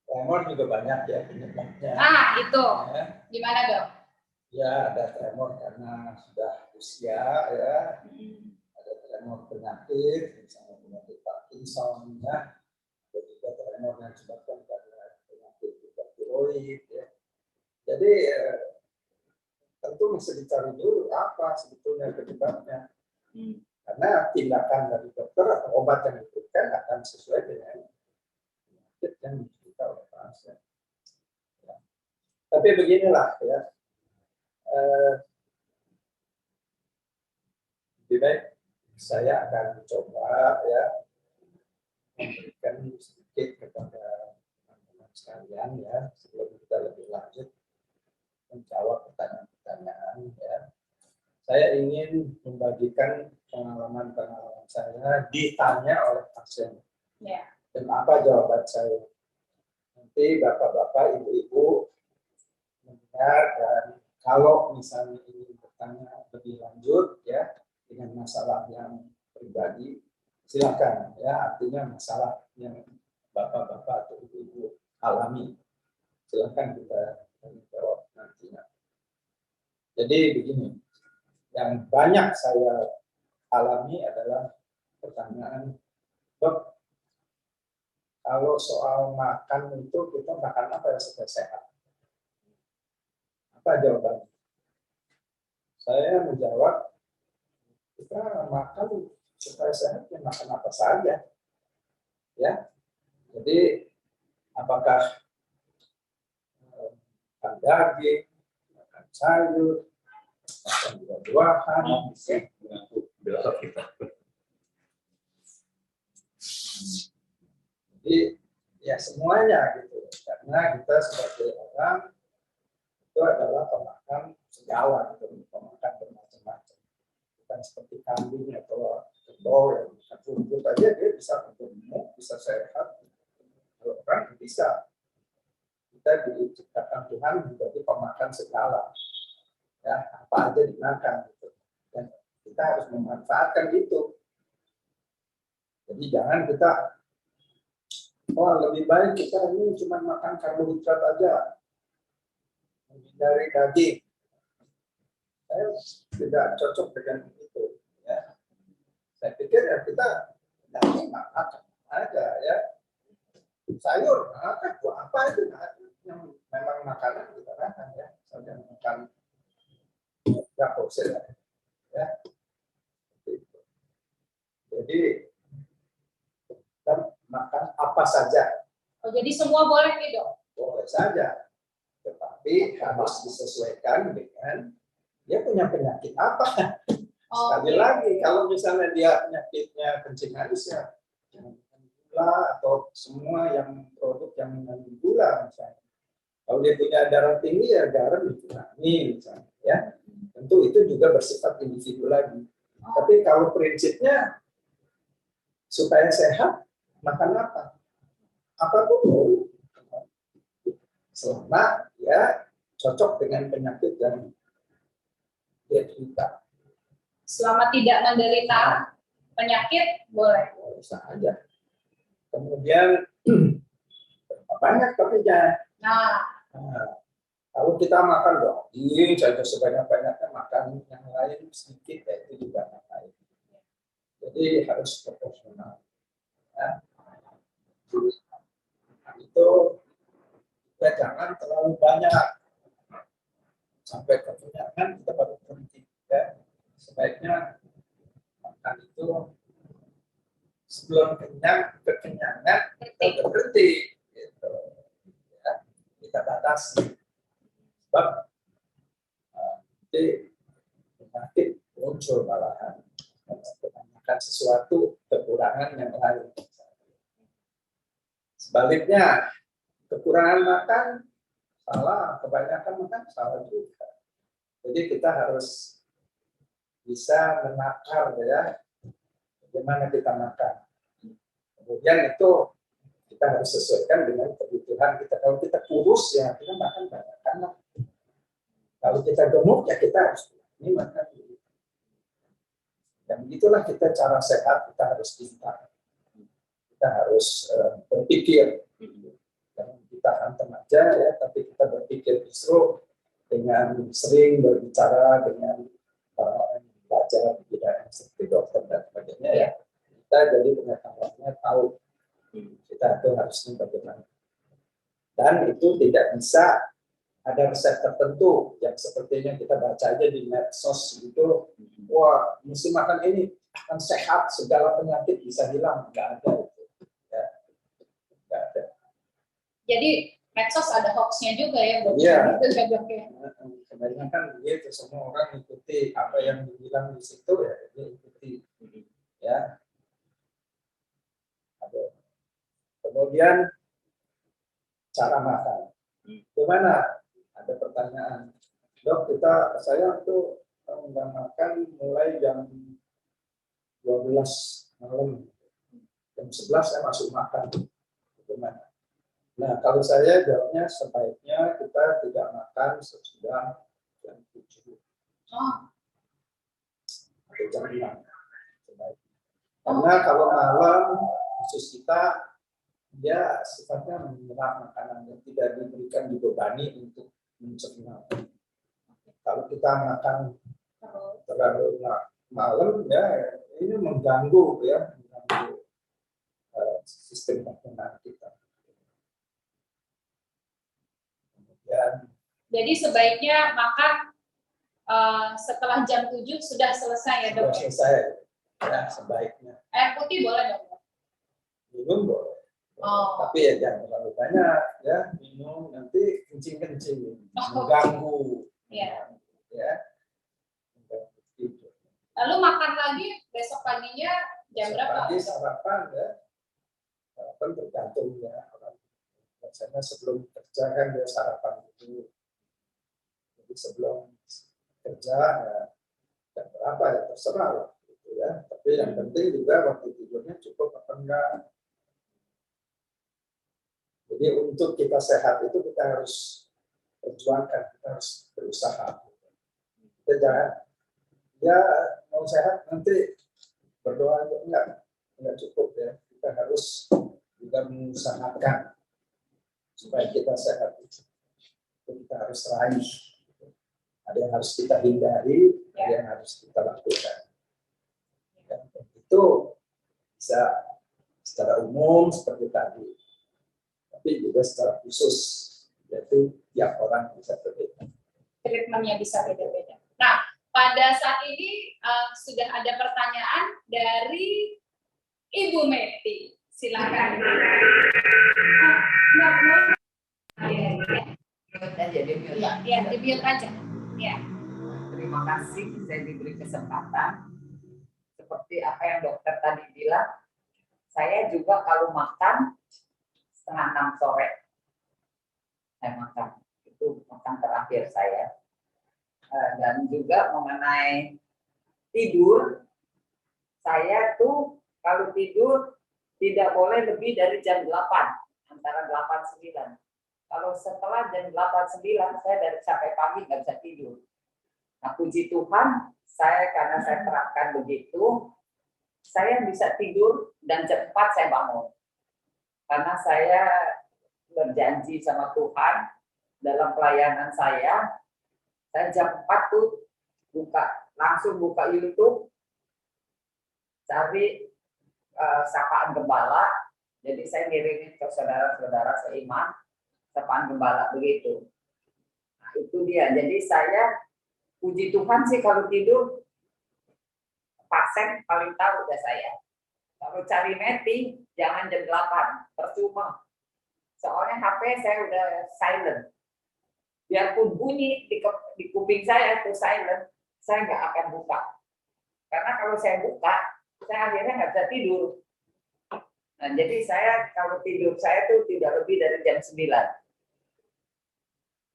Tremor juga banyak ya penyebabnya. Ah, itu. Ya. Gimana Dok? Ya, ada tremor karena sudah usia ya. Ada tremor penyakit, misalnya penyakit Parkinson ya. Ada juga tremor yang disebabkan karena penyakit tiroid ya. Jadi tentu mesti dicari dulu apa sebetulnya penyebabnya. Karena tindakan dari dokter atau obat yang diberikan akan sesuai dengan penyakit yang diderita oleh pasien. Ya. Tapi beginilah ya, lebih baik saya akan coba ya memberikan sedikit kepada teman-teman sekalian ya sebelum kita lebih lanjut menjawab pertanyaan-pertanyaan ya. Saya ingin membagikan pengalaman-pengalaman saya ditanya oleh pasien. Ya. Dan apa jawaban saya? Nanti bapak-bapak, ibu-ibu mendengar, dan kalau misalnya ingin bertanya lebih lanjut ya dengan masalah yang pribadi, silakan ya, artinya masalah yang bapak-bapak atau ibu-ibu alami, silakan kita jawab nantinya. Jadi begini, yang banyak saya alami adalah pertanyaan, Dok, kalau soal makan itu kita makan apa yang supaya sehat? Apa jawabannya? Saya menjawab, kita makan supaya sehat ya makan apa saja, ya. Jadi apakah makan daging, makan sayur, makan buah-buahan, besok kita. Jadi ya semuanya gitu, karena kita sebagai orang itu adalah pemakan segala, gitu, pemakan bermacam-macam, bukan seperti kambing atau kerbau yang makan rumput aja dia bisa gemuk, bisa sehat. Kalau orang bisa. Kita diciptakan Tuhan menjadi pemakan segala. Ya, apa aja dimakan gitu. Dan kita harus memanfaatkan itu. Jadi jangan kita lebih baik kita ini cuma makan karbohidrat aja. Menghindari daging. Saya tidak cocok dengan itu. Ya. Saya pikir ya kita daging makan aja ya. Sayur makan, buah apa itu yang memang makanan kita makan ya. Misalnya makan glukosa ya. Jadi kita makan apa saja. Oh, jadi semua boleh nih dok? Boleh saja. Tetapi harus disesuaikan dengan dia punya penyakit apa. Sekali lagi, kalau misalnya dia penyakitnya kencing manis ya, jangan makan gula atau semua yang produk yang mengandung gula misalnya. Kalau dia punya darah tinggi ya garam dikurangi misalnya. Ya, tentu itu juga bersifat individu lagi. Tapi kalau prinsipnya supaya sehat, makan apa? Apapun boleh. Selama ya cocok dengan penyakit yang dia derita. Selama tidak menderita penyakit boleh. Boleh saja. Kemudian banyak tapi jangan. Nah, kalau kita makan daging saja sebanyak-banyaknya, makan yang lain sedikit ya itu juga makan. Jadi harus proporsional. Ya. Itu ya jangan terlalu banyak sampai kekenyangan kita baru berhenti. Ya. Sebaiknya makan itu sebelum kekenyangan kita berhenti. Gitu. Ya. Kita batasi. Sebab nanti penyakit muncul malahan. Makan sesuatu kekurangan yang lain. Sebaliknya, kekurangan makan salah, kebanyakan makan salah juga. Jadi kita harus bisa menakar ya bagaimana kita makan. Kemudian itu kita harus sesuaikan dengan kebutuhan kita. Kalau kita kurus ya kita makan banyak karena kalau kita gemuk ya kita harus ini makan. Dan begitulah kita cara sehat, kita harus pintar. Kita harus berpikir. Jangan kita hantam aja ya, tapi kita berpikir justru dengan sering berbicara dengan orang yang belajar di bidang seperti dokter dan sebagainya ya. Kita jadi pengetahuannya tahu kita itu harusnya bagaimana. Dan itu tidak bisa ada resep tertentu yang sepertinya kita baca aja di medsos gitu, wah mesti makan ini akan sehat, segala penyakit bisa hilang. Nggak ada itu. Ya. Nggak ada. Jadi medsos ada hoaxnya juga ya, Iya. itu dok ya. Sebenarnya kan begitu, semua orang ikuti apa yang dibilang di situ ya, dia ikuti. Ya. Kemudian cara makan. Gimana? Ada pertanyaan, dok saya tuh nggak makan mulai jam 12 malam, jam 11 saya masuk makan. Gimana? Nah kalau saya jawabnya sebaiknya kita tidak makan sesudah jam 7 atau jam 6. Karena kalau malam khusus kita dia sifatnya menyerap makanan yang tidak diberikan dibebani untuk mencerna. Kalau kita makan terlalu malam ya ini mengganggu sistem pencernaan kita. Kemudian, jadi sebaiknya makan setelah jam 7 sudah selesai ya dok? sudah selesai ya sebaiknya. Air putih boleh dok? Minum boleh. Tapi ya jangan terlalu banyak ya, minum nanti kencing-kencing mengganggu. Iya. Ya. Lalu makan lagi besok paginya jam berapa? Pagi sarapan ya. Sarapan tergantung ya orang. Biasanya sebelum kerja kan dia sarapan dulu. Jadi sebelum kerja ya jam berapa ya terserah lah. gitu ya. Tapi yang penting juga waktu tidurnya cukup apa enggak. Jadi untuk kita sehat itu kita harus perjuangkan, kita harus berusaha. Kita jangan ya mau sehat nanti berdoa itu enggak cukup ya. Kita harus juga mengusahakan supaya kita sehat. Itu kita harus raih. Ada yang harus kita hindari, ada yang harus kita lakukan. Dan itu bisa secara umum seperti tadi, tapi juga secara khusus, yaitu tiap orang bisa berbeda. Treatmentnya bisa beda-beda. Nah, pada saat ini sudah ada pertanyaan dari Ibu Meti. Silakan. Ya, di-mute aja. Ya. Terima kasih saya diberi kesempatan. Seperti apa yang dokter tadi bilang, saya juga kalau makan 5:30 sore. Saya makan. Itu makan terakhir saya. Dan juga mengenai tidur, saya tuh kalau tidur tidak boleh lebih dari jam 8, antara 8-9. Kalau setelah jam 8-9, saya dari sampai pagi nggak bisa tidur. Nah, puji Tuhan, karena saya terapkan begitu, saya bisa tidur dan jam 4 saya bangun. Karena saya berjanji sama Tuhan dalam pelayanan saya jam 4 tuh langsung buka YouTube, cari sapaan gembala. Jadi saya ngirimin ke saudara-saudara seiman, sapaan gembala begitu. Nah, itu dia. Jadi saya puji Tuhan sih kalau tidur pasien paling tahu udah saya. Kalau cari Meti jangan jam 8, percuma. Soalnya HP saya udah silent. Biarpun bunyi di kuping saya itu silent, saya nggak akan buka. Karena kalau saya buka, saya akhirnya nggak bisa tidur. Nah, jadi saya kalau tidur saya tuh tidak lebih dari jam 9.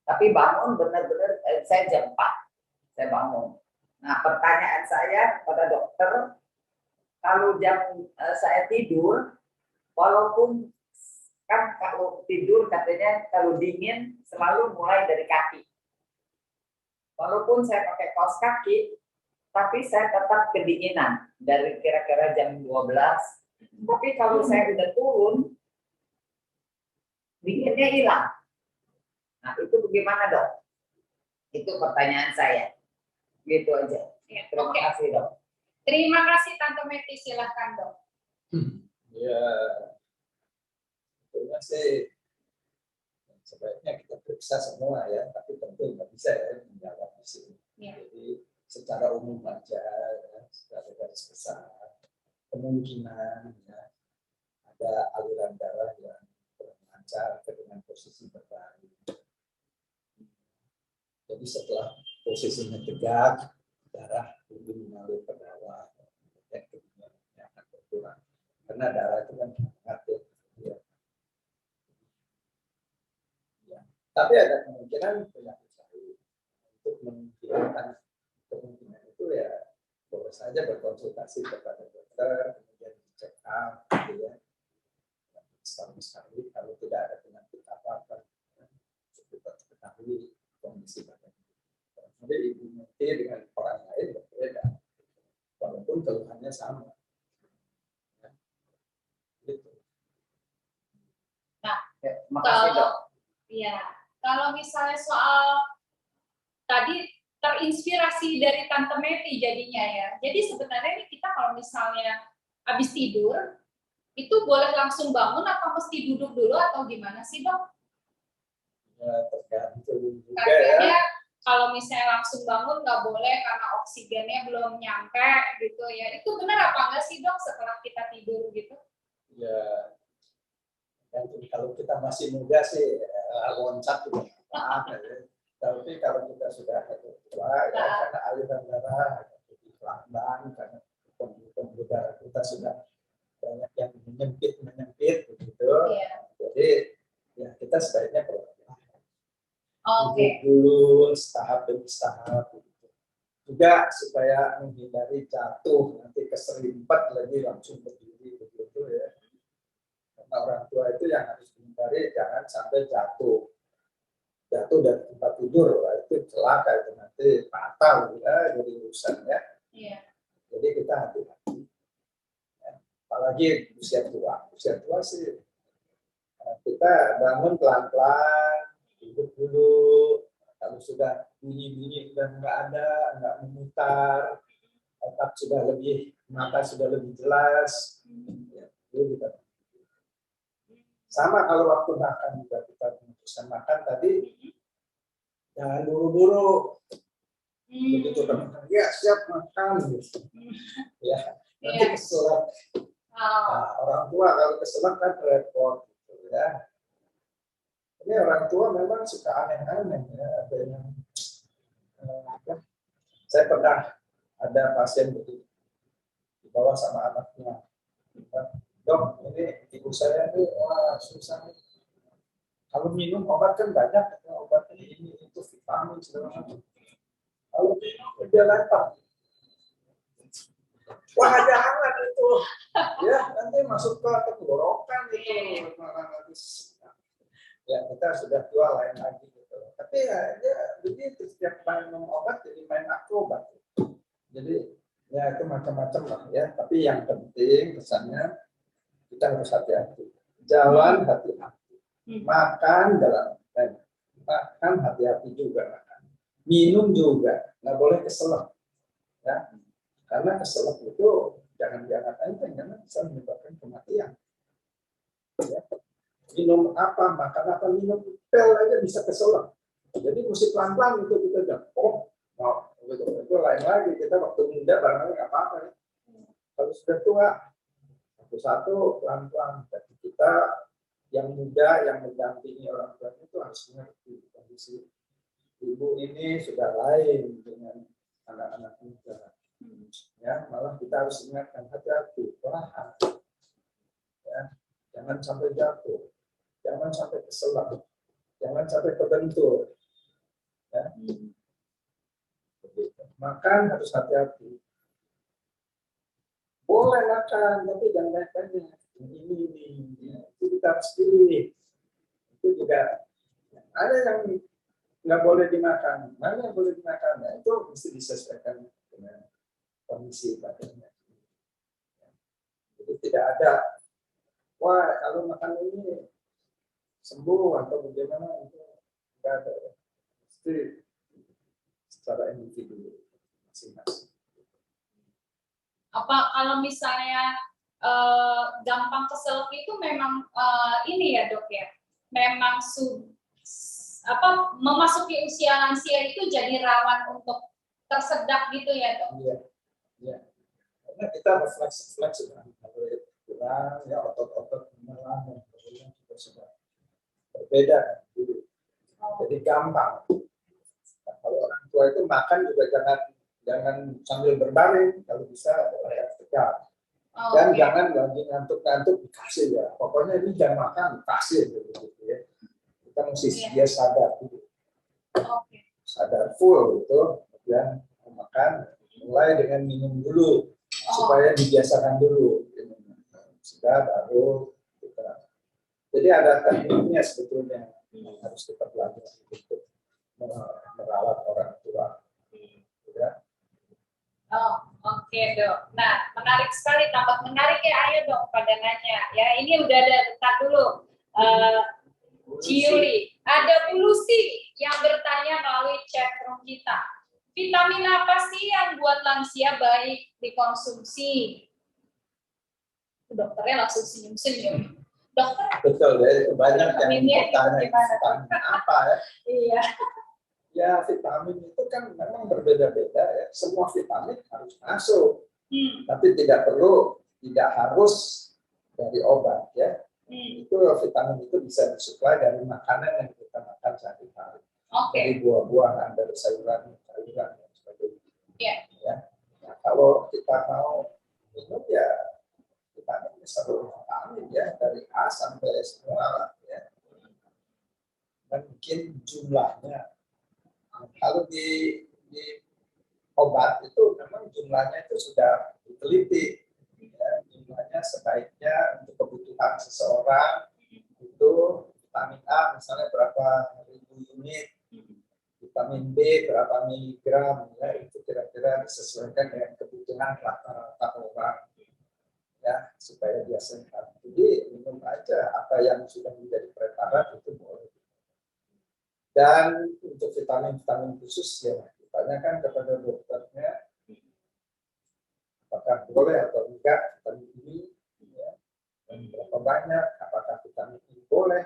Tapi bangun benar-benar saya jam 4. Saya bangun. Nah, pertanyaan saya kepada dokter, kalau saya tidur, walaupun kan kalau tidur katanya kalau dingin selalu mulai dari kaki. Walaupun saya pakai kaos kaki, tapi saya tetap kedinginan dari kira-kira jam 12. Tapi kalau saya udah turun, dinginnya hilang. Nah, itu bagaimana, Dok? Itu pertanyaan saya. Gitu aja. Ya, Terima kasih, Dok. Terima kasih Tante Meti, silahkan Dok. Ya, tentunya sih sebaiknya kita periksa semua ya, tapi tentu nggak bisa ya menjawab di sini. Ya. Jadi secara umum aja, ya, secara garis besar, kemungkinan ya, ada aliran darah yang kurang lancar dengan posisi berbalik. Jadi setelah posisinya tegak, darah lebih mengalir ke bawah, dan kemudiannya akan berkurang. Karena darah itu kan mengatur. Ya. Tapi ada kemungkinan penyakit lain. Untuk menghilangkan kemungkinan itu ya boleh saja berkonsultasi kepada dokter, kemudian dicek up, gitu ya. Sekali kalau tidak ada penyakit apa-apa, kita ketahui kondisi badan. Jadi ibu Meti dengan orang lain berbeda, walaupun keluhannya sama. Ya. Gitu. Nah, Makasih, Dok. Iya, kalau misalnya soal tadi terinspirasi dari Tante Meti jadinya ya. Jadi sebenarnya ini kita kalau misalnya habis tidur, itu boleh langsung bangun atau mesti duduk dulu atau gimana sih, Dok? Ya, tergantung juga Katanya ya. kalau misalnya langsung bangun nggak boleh karena oksigennya belum nyampe gitu ya. Itu benar apa enggak sih, Dok, setelah kita tidur gitu? Ya, kalau kita masih muda sih loncat juga apa ya. Tapi kalau kita sudah tua ya, karena aliran darah lebih lamban, karena pembuluh darah kita sudah banyak yang menyempit begitu. Iya. Jadi ya kita sebaiknya perlahan. Oke. Dulu tahap demi tahap begitu. Juga juga supaya menghindari jatuh, nanti keserimpet lagi langsung berdiri begitu ya. Karena orang tua itu yang harus dihindari jangan sampai jatuh dari tempat tidur, wah, itu celaka, itu nanti fatal ya, jadi urusan ya. Iya. Jadi kita hati-hati. Ya. Apalagi usia tua sih kita bangun pelan-pelan, duduk dulu. Kalau sudah bunyi-bunyi sudah nggak memutar, mata sudah lebih jelas, ya, itu kita. Sama kalau waktu makan juga kita memutuskan makan tadi, jangan buru-buru. Begitu kita makan, ya siap makan, gitu. Ya, nanti keselak. Nah, orang tua kalau keselak kan repot, gitu ya. Ini orang tua memang suka aneh-aneh ya, ada yang saya pernah ada pasien begitu dibawa sama anaknya, dok ini ibu saya ini wah susah nih, kalau minum obat kan banyak, obat ini itu vitamin segala macam, kalau minum dia lempar, wah jangan itu ya nanti masuk ke tenggorokan itu. Ya kita sudah tua lain lagi gitu. Tapi ya begitu, setiap main minum obat jadi main akrobat. Jadi ya itu macam-macam lah ya. Tapi yang penting pesannya kita harus hati-hati. Jalan hati-hati. Makan makan hati-hati juga makan. Minum juga nggak boleh keselak. Ya. Karena keselak itu jangan dianggap enteng karena bisa menyebabkan kematian. Ya. Minum apa, makan apa, minum pil aja bisa keselak. Jadi mesti pelan-pelan itu kita jangan. Itu lain lagi. Kita waktu muda barangkali nggak apa-apa ya. Kalau sudah tua, satu-satu pelan-pelan. Jadi kita yang muda yang mendampingi orang tua itu harus mengerti kondisi ibu ini sudah lain dengan anak-anak muda. Ya, malah kita harus ingatkan hati-hati, perlahan. Ya, jangan sampai jatuh. Jangan sampai keselak, jangan sampai kebentur. Ya. Makan harus hati-hati. Boleh makan, tapi jangan banyak-banyak. Ini, itu kita harus pilih. Itu juga ada yang nggak boleh dimakan, mana yang boleh dimakan, nah, itu mesti disesuaikan dengan kondisi badannya. Jadi tidak ada, wah kalau makan ini sembuh atau bagaimana, itu tidak ada. Mesti secara individu masing-masing. Apa kalau misalnya gampang keselak itu memang ini ya dok ya, memang memasuki usia lansia itu jadi rawan untuk tersedak gitu ya dok? Iya, iya. Karena kita refleks sudah kurang, ya otot-otot menelan dan sebagainya juga sudah berbeda dulu. Jadi gampang. Nah, kalau orang tua itu makan juga jangan sambil berbaring, kalau bisa layar tegak. Dan jangan lagi ngantuk-ngantuk dikasih ya. Pokoknya ini jangan makan dikasih gitu ya. Kita mesti dia sadar dulu. Sadar full gitu, kemudian makan mulai dengan minum dulu supaya dibiasakan dulu. Sudah baru kita. Jadi ada tekniknya sebetulnya yang harus kita pelajari untuk merawat orang tua. Ya. Oke dok. Nah menarik sekali, tampak menarik ya. Ayo dong pada nanya. Ya ini udah ada bentar dulu. Ciuli, ada Pulusi yang bertanya melalui chat room kita. Vitamin apa sih yang buat lansia baik dikonsumsi? Dokternya langsung senyum-senyum. Dokter. Betul ya, banyak yang bertanya vitamin apa ya. Iya. Ya vitamin itu kan memang berbeda-beda ya. Semua vitamin harus masuk, tapi tidak harus dari obat ya. Itu vitamin itu bisa disuplai dari makanan yang kita makan sehari-hari. Dari buah-buahan, dari sayuran dan sebagainya. Ya. Nah, kalau kita mau minum ya vitamin seluruh vitamin ya dari A sampai semua ya. Dan mungkin jumlahnya. Kalau di obat itu memang jumlahnya itu sudah diteliti. Ya, jumlahnya sebaiknya untuk kebutuhan seseorang itu vitamin A misalnya berapa ribu unit, vitamin B berapa miligram, ya itu kira-kira disesuaikan dengan kebutuhan rata-rata orang, ya supaya dia sehat. Jadi minum aja apa yang sudah menjadi preparat itu boleh. Dan untuk vitamin-vitamin khusus ya ditanyakan kepada dokternya apakah boleh atau enggak vitamin ini, ya, dan berapa banyak, apakah vitamin ini boleh.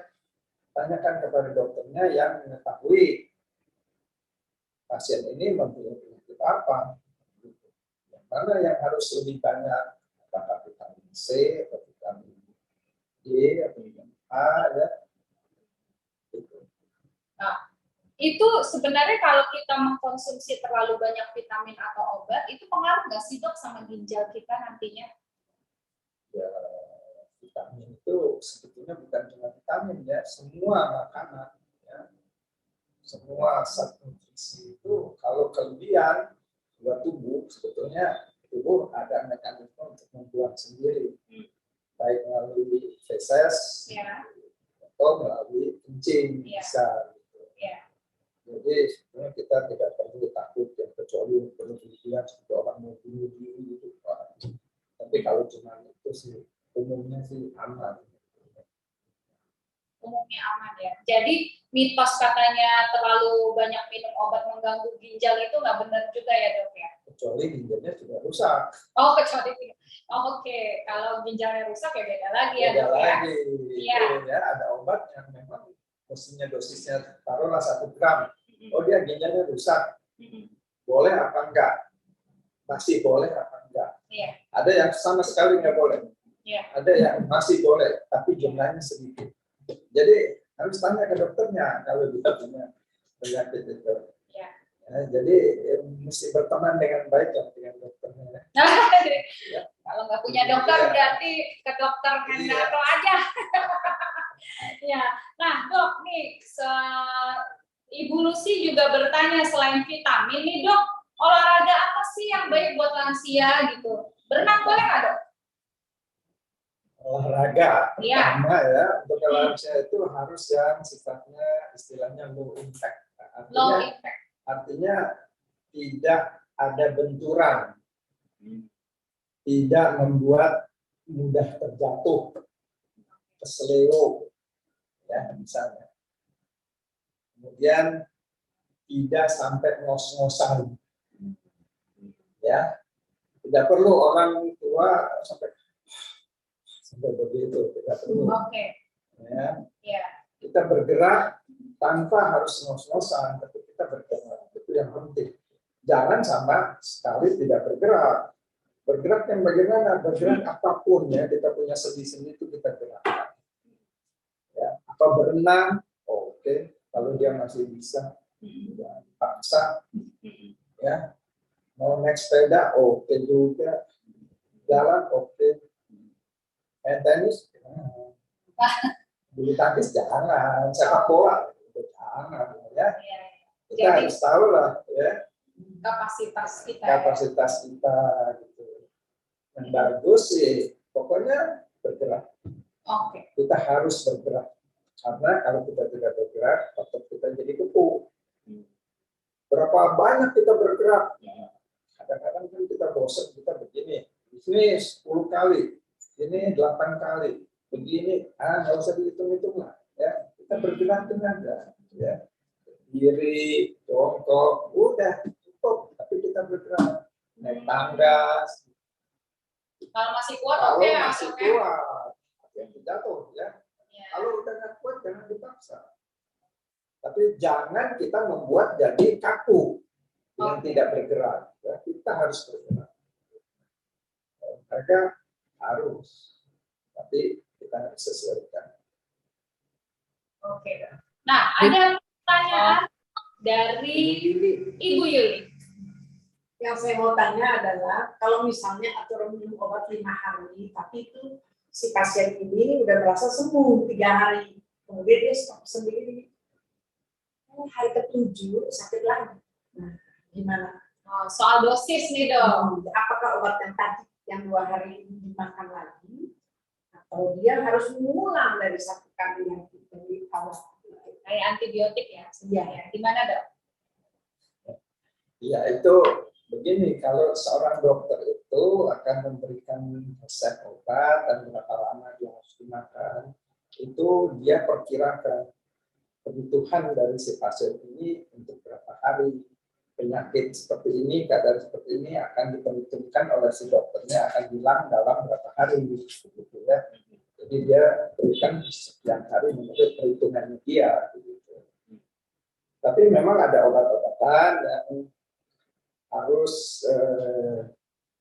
Tanyakan kepada dokternya yang mengetahui pasien ini mempunyai penyakit apa, yang mana yang harus lebih banyak, apakah vitamin C atau vitamin D atau vitamin A, ya. Nah, itu sebenarnya kalau kita mengkonsumsi terlalu banyak vitamin atau obat, itu pengaruh nggak sih dok sama ginjal kita nantinya? Ya, vitamin itu sebetulnya bukan cuma vitamin ya, semua makanan, ya. Semua zat nutrisi itu kalau kelebihan buat tubuh, sebetulnya tubuh ada mekanisme untuk membuang sendiri, baik melalui feses Ya. atau melalui kencing, Ya. bisa. Ya. Jadi sebenarnya kita tidak perlu takut ya, kecuali berlebihan seperti orang mau bunuh diri gitu. Tapi kalau cuma itu sih umumnya sih aman. Umumnya aman ya. Jadi mitos katanya terlalu banyak minum obat mengganggu ginjal itu nggak benar juga ya dok ya? Kecuali ginjalnya sudah rusak. Oh kecuali itu. Oh, oke. Kalau ginjalnya rusak ya beda lagi ya Beda dok ya. lagi. Iya. Itu ya ada obat yang memang mestinya dosisnya taruhlah 1 gram. Oh dia ginjalnya rusak. Boleh apa enggak? Masih boleh apa enggak? Iya. Ada yang sama sekali nggak boleh. Iya. Ada yang masih boleh, tapi jumlahnya sedikit. Jadi harus tanya ke dokternya kalau kita punya penyakit itu. Iya. Ya, jadi mesti berteman dengan baik lah dengan dokternya. Ya. Kalau nggak punya dokter Iya. berarti ke dokter Iya. Hendarto aja. Ya. Nah dok nih Ibu Lucy juga bertanya selain vitamin nih dok, olahraga apa sih yang baik buat lansia gitu? Berenang boleh nggak dok? Olahraga Iya. pertama ya untuk lansia itu harus yang sifatnya istilahnya low impact. Low impact. Artinya tidak ada benturan, tidak membuat mudah terjatuh, keseleo, ya misalnya. Kemudian tidak sampai ngos-ngosan, ya. Tidak perlu orang tua sampai begitu, tidak perlu. Oke. Ya. Ya. Kita bergerak tanpa harus ngos-ngosan, tapi kita bergerak, itu yang penting. Jangan sama sekali tidak bergerak. Bergerak yang bagaimana? Bergerak apapun ya, kita punya sendi-sendi itu kita gerakkan. Ya, apa berenang? Oke. Kalau dia masih bisa, ya, paksa. Ya, mau naik sepeda, oke juga. Jalan, oke. Main tenis, bulu tangkis jangan, sepak bola jangan, ya. Ya. Kita Jadi- harus tahu lah, ya. Kapasitas kita. Kapasitas kita gitu. Yang bagus sih, pokoknya bergerak. Oke. Kita harus bergerak. Karena kalau kita tidak bergerak, otot kita jadi kepuh. Berapa banyak kita bergerak? Kadang-kadang kan kita bosan, kita begini. Ini 10 kali, ini 8 kali. Begini, nggak usah dihitung-hitung lah. Ya. Kita bergerak tenaga. Ya. Diri, jongkok, udah cukup. Tapi kita bergerak. Naik tangga. Kalau masih kuat Kalau oke. masih oke. kuat, yang jatuh ya. Ya. Kalau udah nggak kuat jangan dipaksa. Tapi jangan kita membuat jadi kaku yang Oke. tidak bergerak. Ya, kita harus bergerak. Mereka harus, tapi kita harus sesuaikan. Oke. Nah, ada pertanyaan dari Ibu Yuli. Yang saya mau tanya adalah, kalau misalnya aturan minum obat 5 hari, tapi itu si pasien ini udah merasa sembuh 3 hari, kemudian dia stop sendiri. Hari ke-7 sakit lagi. Nah, gimana? Oh, soal dosis nih dok. Apakah obat yang tadi yang 2 hari ini dimakan lagi, atau dia harus mengulang dari 1 kali yang diberi awal? Kayak antibiotik ya. Iya. Gimana dok? Ya itu begini, kalau seorang dokter itu akan memberikan resep obat dan berapa lama dia harus dimakan, itu dia perkirakan kebutuhan dari si pasien ini untuk berapa hari. Penyakit seperti ini, keadaan seperti ini akan diperhitungkan oleh si dokternya akan hilang dalam berapa hari, gitu ya. Jadi dia berikan sekian hari menurut perhitungannya dia. Gitu. Tapi memang ada obat-obatan yang harus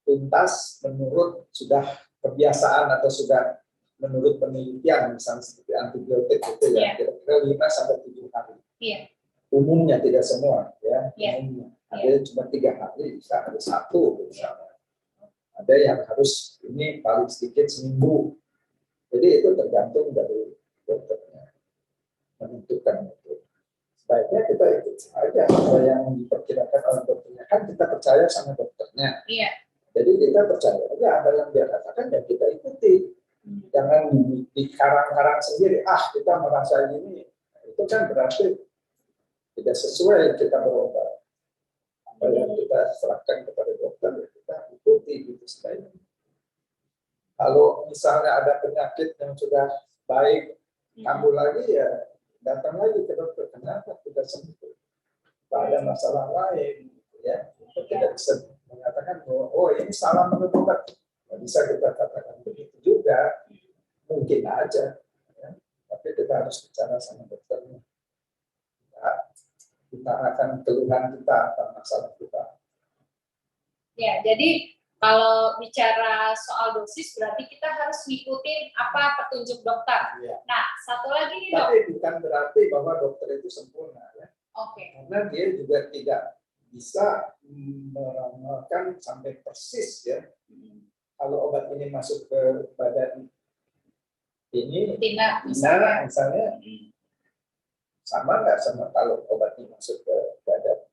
tuntas menurut sudah kebiasaan atau sudah menurut penelitian, misalnya seperti antibiotik itu ya, kira-kira 5-7 hari. Iya. Umumnya tidak semua ya, umumnya. Ada Iya. yang cuma 3 hari, bisa ada 1 misalnya. Ada yang harus ini paling sedikit seminggu. Jadi itu tergantung dari dokternya menentukan itu. Sebaiknya kita ikut saja apa yang diperkirakan oleh dokternya. Kan kita percaya sama dokternya. Iya. Jadi kita percaya aja apa yang dia katakan dan kita ikuti. Jangan dikarang-karang sendiri. Kita merasa gini. Itu kan berarti tidak sesuai kita berobat. Apa yang kita serahkan kepada dokter, ya kita ikuti gitu sebaiknya. Kalau misalnya ada penyakit yang sudah baik, kambuh lagi ya datang lagi ke dokter. Kenapa tidak sembuh? Ada masalah lain, ya. Kita tidak bisa mengatakan bahwa ini salah menurut obat. Tidak bisa kita katakan begitu juga. Mungkin aja, ya. Tapi kita harus bicara sama dokternya. Kita akan keluhan kita atau masalah kita. Ya, jadi kalau bicara soal dosis berarti kita harus ngikutin apa petunjuk dokter. Ya. Nah, satu lagi nih dok. Tapi bukan berarti bahwa dokter itu sempurna, ya. Oke. Karena dia juga tidak bisa meramalkan sampai persis, ya. Kalau obat ini masuk ke badan ini, Tina, misalnya sama nggak sama kalau obat ini masuk ke badan?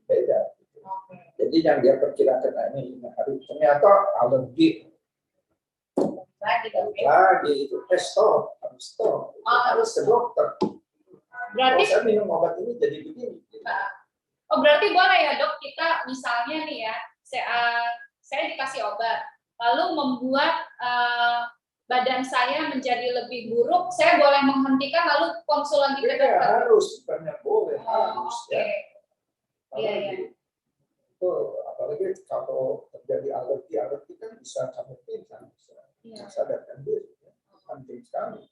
Beda. Oke. Jadi yang dia perkirakan ini 5 hari, ternyata alergi. Lagi dok. Lagi itu stop, harus stop. Harus ke dokter. Berarti Saya minum obat ini jadi begini. oh berarti boleh ya dok, kita misalnya nih ya, saya dikasih obat, lalu membuat badan saya menjadi lebih buruk, saya boleh menghentikan lalu konsul lagi ke dokter. Harus, bukannya boleh, harus. Oke. Ya. Iya. Itu apalagi kalau terjadi alergi kan bisa sampai pingsan, bisa sadarkan diri. Penting sekali.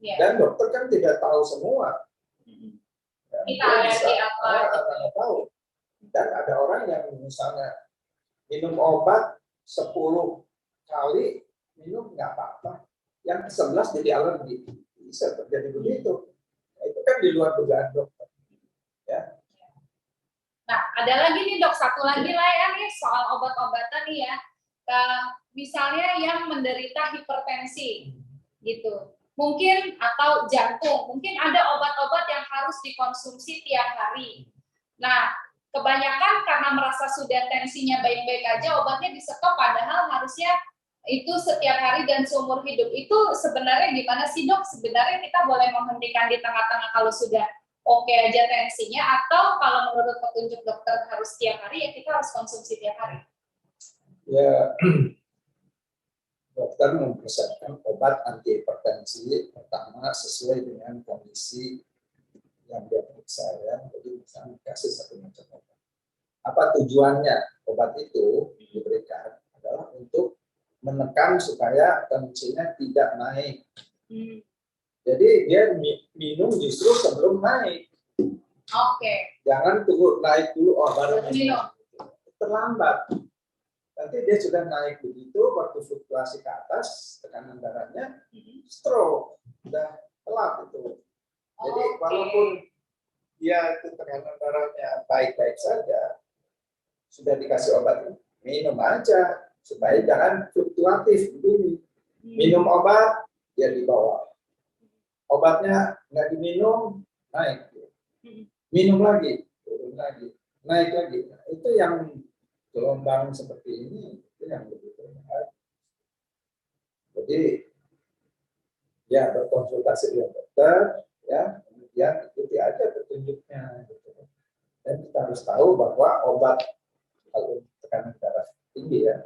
Iya. Dan dokter kan tidak tahu semua. Ya, Kita alergi apa? Tidak tahu. Dan ada orang yang misalnya minum obat 10 kali, minum nggak apa-apa. Yang ke-11 jadi alergi. Bisa terjadi begitu. Nah, itu kan di luar dugaan dokter. Ya. Nah, ada lagi nih dok, satu lagi lah ya nih soal obat-obatan nih ya. Misalnya yang menderita hipertensi gitu. Mungkin atau jantung, mungkin ada obat-obat yang harus dikonsumsi tiap hari. Nah, kebanyakan karena merasa sudah tensinya baik-baik aja, obatnya di-stop, padahal harusnya itu setiap hari dan seumur hidup. Itu sebenarnya gimana sih dok? Sebenarnya kita boleh menghentikan di tengah-tengah kalau sudah oke aja tensinya, atau kalau menurut petunjuk dokter harus tiap hari, ya kita harus konsumsi tiap hari. Ya, dokter mempresepkan obat anti hipertensi pertama sesuai dengan kondisi yang dia periksa, ya. Jadi misalnya kasih satu macam obat. Apa tujuannya obat itu diberikan adalah untuk menekan supaya tensinya tidak naik. Jadi dia minum justru sebelum naik. Oke. Jangan tunggu naik dulu, baru minum. Terlambat. Nanti dia sudah naik begitu, waktu fluktuasi ke atas, tekanan darahnya, stroke, udah telat itu. Jadi walaupun dia itu tekanan darahnya baik-baik saja, sudah dikasih obat, minum aja, supaya jangan fluktuatif begini. Minum obat, dia di bawah. Obatnya nggak diminum, naik. Minum lagi, turun lagi. naik lagi. Nah, itu yang gelombang seperti ini itu yang lebih berbahaya. Jadi ya berkonsultasi dengan dokter, ya kemudian ikuti aja petunjuknya. Gitu. Dan kita harus tahu bahwa obat kalau tekanan darah tinggi ya,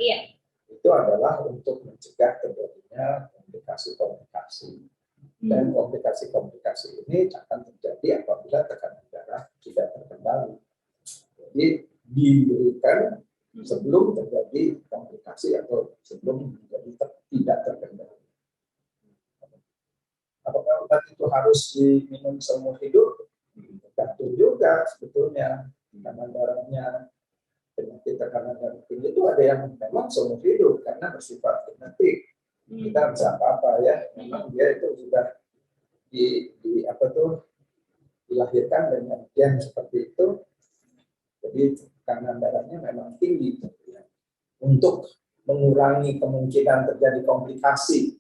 itu adalah untuk mencegah terjadinya komplikasi-komplikasi. Dan komplikasi-komplikasi ini akan terjadi apabila tekanan darah tidak terkendali. Jadi diberikan sebelum terjadi komplikasi atau sebelum menjadi tidak terkendali. Apakah obat itu harus diminum seumur hidup? Tergantung juga sebetulnya tekanan darahnya. Penyakit tekanan darah tinggi itu ada yang memang seumur hidup karena bersifat genetik. Kita bisa apa-apa ya, memang dia itu sudah dilahirkan dengan gen seperti itu. Jadi tekanan darahnya memang tinggi. Untuk mengurangi kemungkinan terjadi komplikasi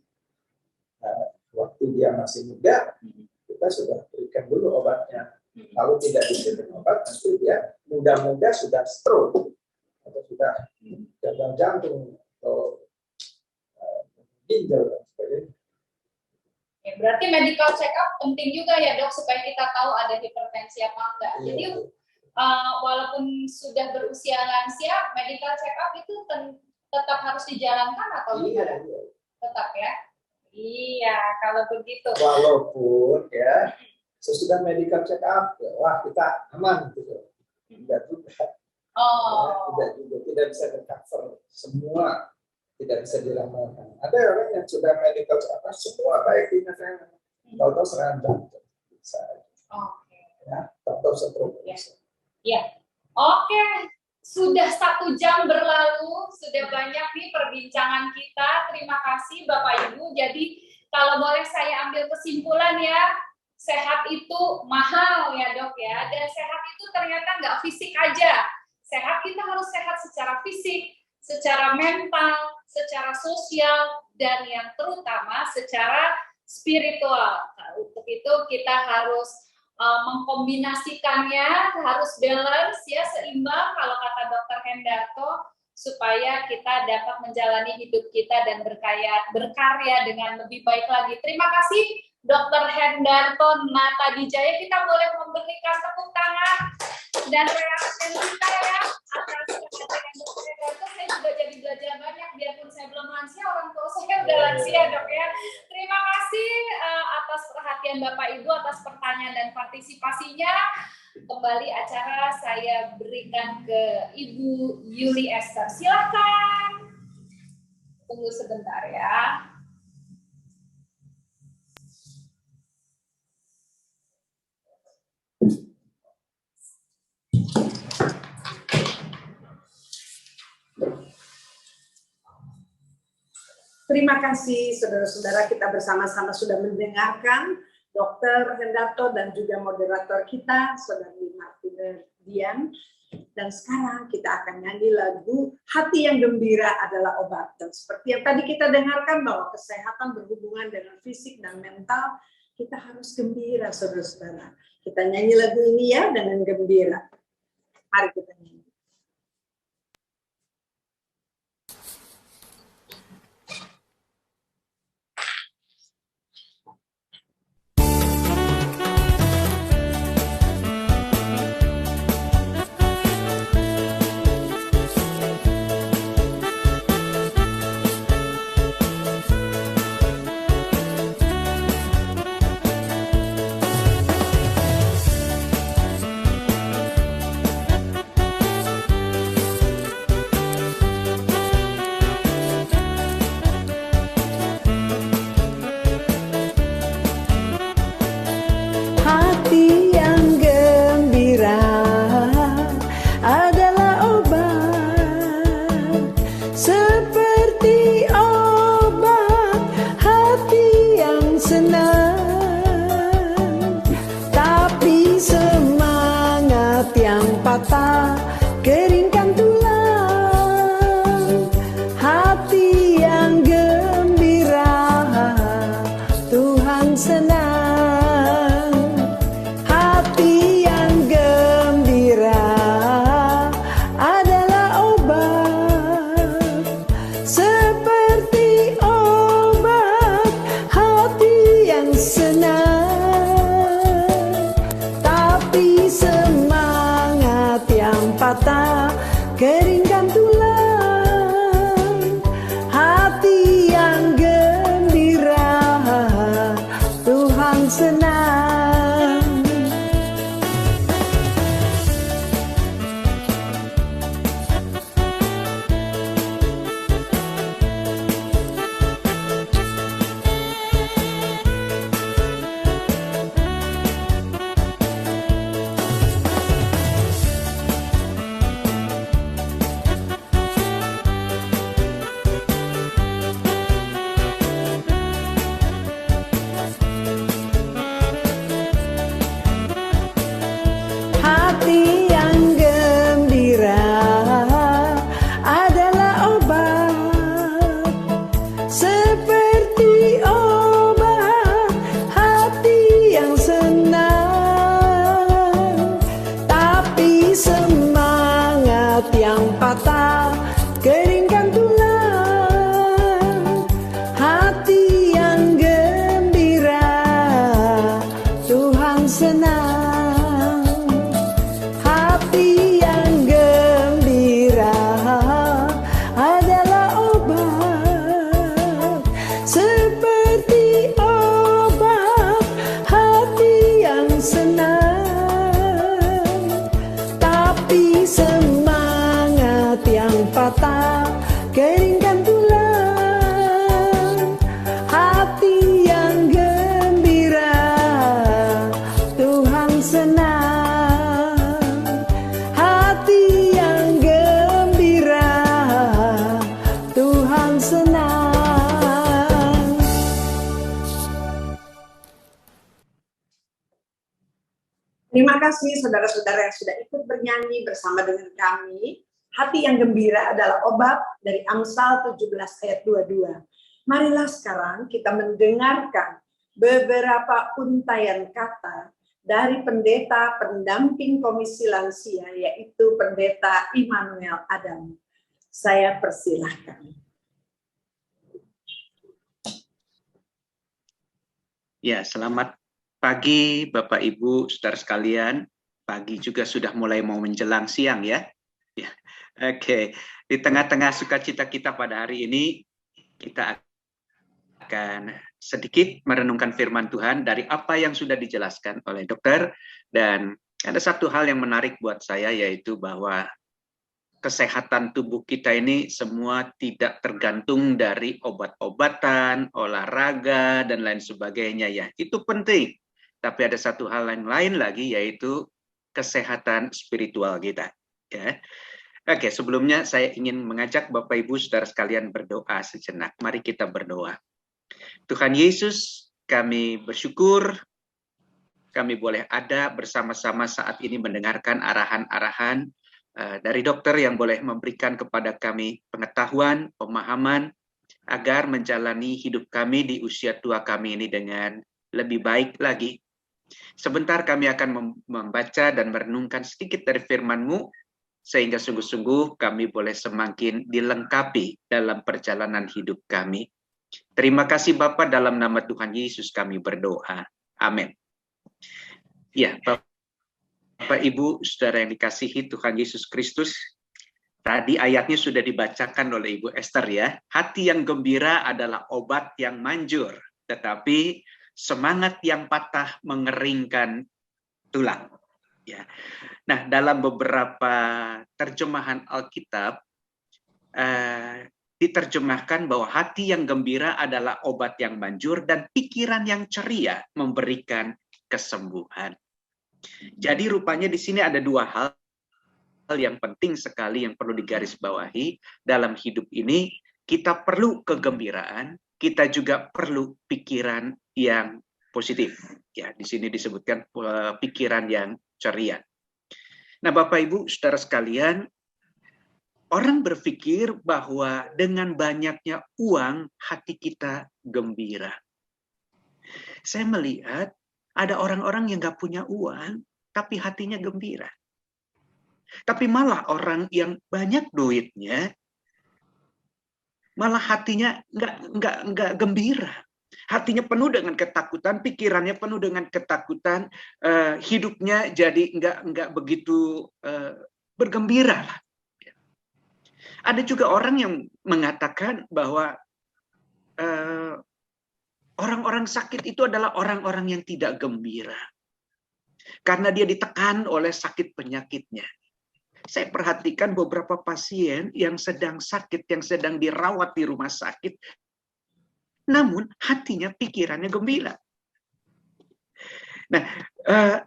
waktu dia masih muda, kita sudah berikan dulu obatnya. Kalau tidak diberikan obat, nanti dia muda-muda sudah stroke atau sudah gagal jantung atau ginjal dan sebagainya. Ya, berarti medical check up penting juga ya dok supaya kita tahu ada hipertensi apa enggak. Iya. Jadi walaupun sudah berusia lansia, medical check up itu tetap harus dijalankan atau Iya. tetap ya? Iya, kalau begitu. Walaupun ya sesudah medical check up, wah kita aman gitu. Tidak juga. Tidak bisa recover semua, tidak bisa diramalkan. Ada orang yang sudah medical check up semua baik di negara, tahu-tahu serangan jantung bisa. Oke. Ya, tahu-tahu stroke. Ya. Oke. Sudah 1 jam berlalu, sudah banyak nih perbincangan kita. Terima kasih Bapak Ibu. Jadi kalau boleh saya ambil kesimpulan ya, sehat itu mahal ya dok ya. Dan sehat itu ternyata nggak fisik aja. Sehat kita harus sehat secara fisik, secara mental, secara sosial, dan yang terutama secara spiritual. Nah, untuk itu kita harus mengkombinasikannya, harus balance ya, seimbang kalau kata Dr. Hendarto, supaya kita dapat menjalani hidup kita dan berkarya dengan lebih baik lagi. Terima kasih Dr. Hendarto Natadijaya. Kita boleh memberikan tepuk tangan dan reaksi kita ya atas kehadiran Dr. Hendarto. Saya juga jadi belajar banyak, biarpun saya belum lansia, orang tua saya udah lansia dok ya. Terima kasih atas perhatian Bapak Ibu, atas pertanyaan dan partisipasinya. Kembali acara saya berikan ke Ibu Yuli Esther. Silakan. Tunggu sebentar ya. Terima kasih saudara-saudara, kita bersama-sama sudah mendengarkan Dr. Hendarto dan juga moderator kita, Saudari Martina Dian. Dan sekarang kita akan nyanyi lagu Hati yang Gembira Adalah Obat. Dan seperti yang tadi kita dengarkan bahwa kesehatan berhubungan dengan fisik dan mental, kita harus gembira saudara-saudara. Kita nyanyi lagu ini ya dengan gembira. Mari kita nyanyi. Hati yang gembira adalah obat, seperti obat hati yang senang. Tapi semangat yang patah keringkan tulang. Hati yang gembira Tuhan senang. Hati yang gembira Tapi semangat yang patah, keringkan tulang. Hati yang gembira, Tuhan senang. Hati yang gembira adalah obat, seperti obat hati yang senang. Tapi semangat yang patah, keringkan tulang. Hati yang gembira, Tuhan senang. Hati yang gembira adalah obat, seperti obat hati yang senang. Tapi semangat yang patah, keringkan tulang. Hati yang gembira, Tuhan senang. Hati yang gembira, Tuhan senang. Terima kasih saudara-saudara yang sudah ikut bernyanyi bersama dengan kami. Hati yang gembira adalah obat dari Amsal 17 ayat 22. Marilah sekarang kita mendengarkan beberapa untaian kata dari pendeta pendamping Komisi Lansia, yaitu Pendeta Immanuel Adam. Saya persilahkan. Ya, selamat pagi Bapak Ibu, saudara sekalian. Pagi juga sudah mulai mau menjelang siang ya. Ya, oke. Di tengah-tengah sukacita kita pada hari ini, kita akan sedikit merenungkan firman Tuhan dari apa yang sudah dijelaskan oleh dokter. Dan ada satu hal yang menarik buat saya, yaitu bahwa kesehatan tubuh kita ini semua tidak tergantung dari obat-obatan, olahraga, dan lain sebagainya ya. Itu penting. Tapi ada satu hal yang lain lagi, yaitu kesehatan spiritual kita. Ya. Oke, sebelumnya saya ingin mengajak Bapak Ibu saudara sekalian berdoa sejenak. Mari kita berdoa. Tuhan Yesus, kami bersyukur kami boleh ada bersama-sama saat ini mendengarkan arahan-arahan dari dokter yang boleh memberikan kepada kami pengetahuan, pemahaman, agar menjalani hidup kami di usia tua kami ini dengan lebih baik lagi. Sebentar kami akan membaca dan merenungkan sedikit dari firman-Mu, sehingga sungguh-sungguh kami boleh semakin dilengkapi dalam perjalanan hidup kami. Terima kasih Bapa, dalam nama Tuhan Yesus kami berdoa. Amin. Ya, Bapak Ibu, saudara yang dikasihi Tuhan Yesus Kristus, tadi ayatnya sudah dibacakan oleh Ibu Esther ya. Hati yang gembira adalah obat yang manjur, tetapi semangat yang patah mengeringkan tulang. Ya. Nah, dalam beberapa terjemahan Alkitab diterjemahkan bahwa hati yang gembira adalah obat yang manjur dan pikiran yang ceria memberikan kesembuhan. Jadi rupanya di sini ada dua hal yang penting sekali yang perlu digarisbawahi dalam hidup ini. Kita perlu kegembiraan, kita juga perlu pikiran yang positif. Ya, di sini disebutkan pikiran yang ceria. Nah, Bapak Ibu, saudara sekalian, orang berpikir bahwa dengan banyaknya uang hati kita gembira. Saya melihat ada orang-orang yang nggak punya uang, tapi hatinya gembira. Tapi malah orang yang banyak duitnya, malah hatinya nggak gembira. Hatinya penuh dengan ketakutan, pikirannya penuh dengan ketakutan, hidupnya jadi nggak begitu bergembira lah. Ada juga orang yang mengatakan bahwa orang-orang sakit itu adalah orang-orang yang tidak gembira. Karena dia ditekan oleh sakit penyakitnya. Saya perhatikan beberapa pasien yang sedang sakit, yang sedang dirawat di rumah sakit, namun hatinya, pikirannya gembira. Nah,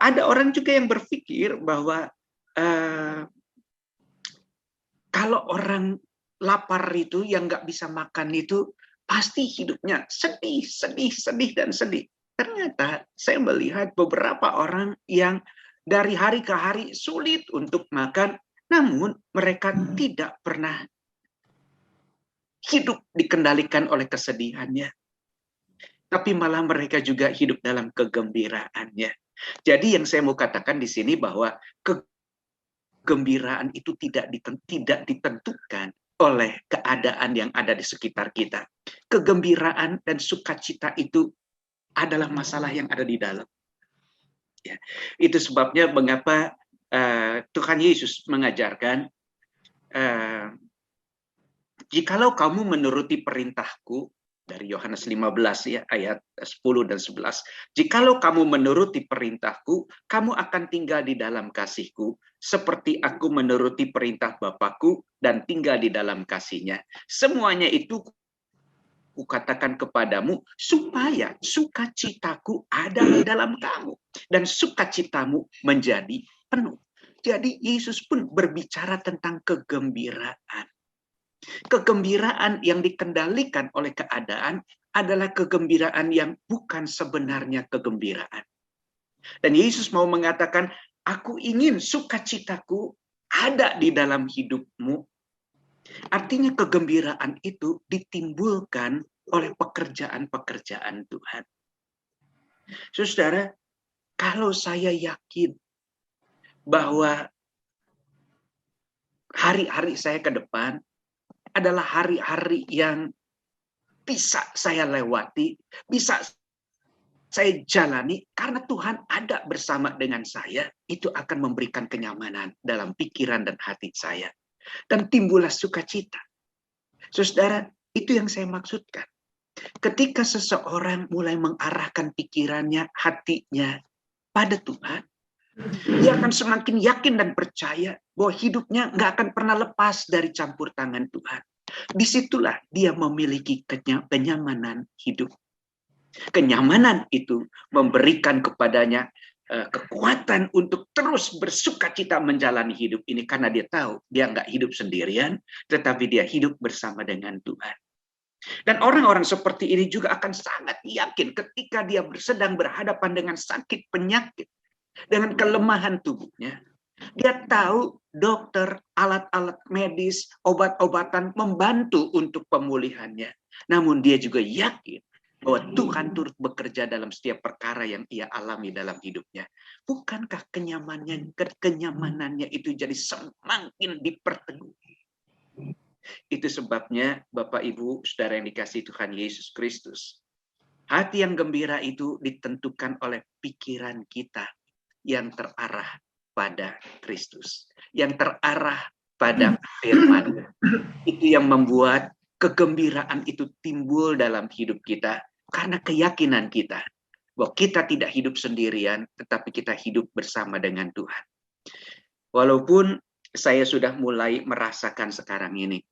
ada orang juga yang berpikir bahwa kalau orang lapar itu, yang nggak bisa makan itu, pasti hidupnya sedih, dan sedih. Ternyata saya melihat beberapa orang yang dari hari ke hari sulit untuk makan, namun mereka tidak pernah hidup dikendalikan oleh kesedihannya. Tapi malah mereka juga hidup dalam kegembiraannya. Jadi yang saya mau katakan di sini bahwa kegembiraan itu tidak ditentukan oleh keadaan yang ada di sekitar kita. Kegembiraan dan sukacita itu adalah masalah yang ada di dalam. Ya. Itu sebabnya mengapa Tuhan Yesus mengajarkan, jikalau kamu menuruti perintahku, dari Yohanes 15 ya, ayat 10 dan 11. Jikalau kamu menuruti perintahku, kamu akan tinggal di dalam kasihku, seperti aku menuruti perintah Bapakku dan tinggal di dalam kasihnya. Semuanya itu kukatakan kepadamu, supaya sukacitaku ada di dalam kamu, dan sukacitamu menjadi penuh. Jadi Yesus pun berbicara tentang kegembiraan. Kegembiraan yang dikendalikan oleh keadaan adalah kegembiraan yang bukan sebenarnya kegembiraan. Dan Yesus mau mengatakan, aku ingin sukacitaku ada di dalam hidupmu. Artinya kegembiraan itu ditimbulkan oleh pekerjaan-pekerjaan Tuhan. Saudara, kalau saya yakin bahwa hari-hari saya ke depan adalah hari-hari yang bisa saya lewati, bisa saya jalani, karena Tuhan ada bersama dengan saya, itu akan memberikan kenyamanan dalam pikiran dan hati saya. Dan timbullah sukacita. Saudara, itu yang saya maksudkan. Ketika seseorang mulai mengarahkan pikirannya, hatinya pada Tuhan, dia akan semakin yakin dan percaya bahwa hidupnya nggak akan pernah lepas dari campur tangan Tuhan. Disitulah dia memiliki kenyamanan hidup. Kenyamanan itu memberikan kepadanya kekuatan untuk terus bersukacita menjalani hidup ini, karena dia tahu dia nggak hidup sendirian, tetapi dia hidup bersama dengan Tuhan. Dan orang-orang seperti ini juga akan sangat yakin ketika dia sedang berhadapan dengan sakit penyakit, dengan kelemahan tubuhnya. Dia tahu dokter, alat-alat medis, obat-obatan membantu untuk pemulihannya. Namun dia juga yakin bahwa Tuhan turut bekerja dalam setiap perkara yang ia alami dalam hidupnya. Bukankah kenyamanannya itu jadi semakin diperteguh? Itu sebabnya Bapak Ibu Saudara yang dikasihi Tuhan Yesus Kristus, hati yang gembira itu ditentukan oleh pikiran kita yang terarah pada Kristus, yang terarah pada firman. Itu yang membuat kegembiraan itu timbul dalam hidup kita, karena keyakinan kita bahwa kita tidak hidup sendirian, tetapi kita hidup bersama dengan Tuhan. Walaupun saya sudah mulai merasakan sekarang ini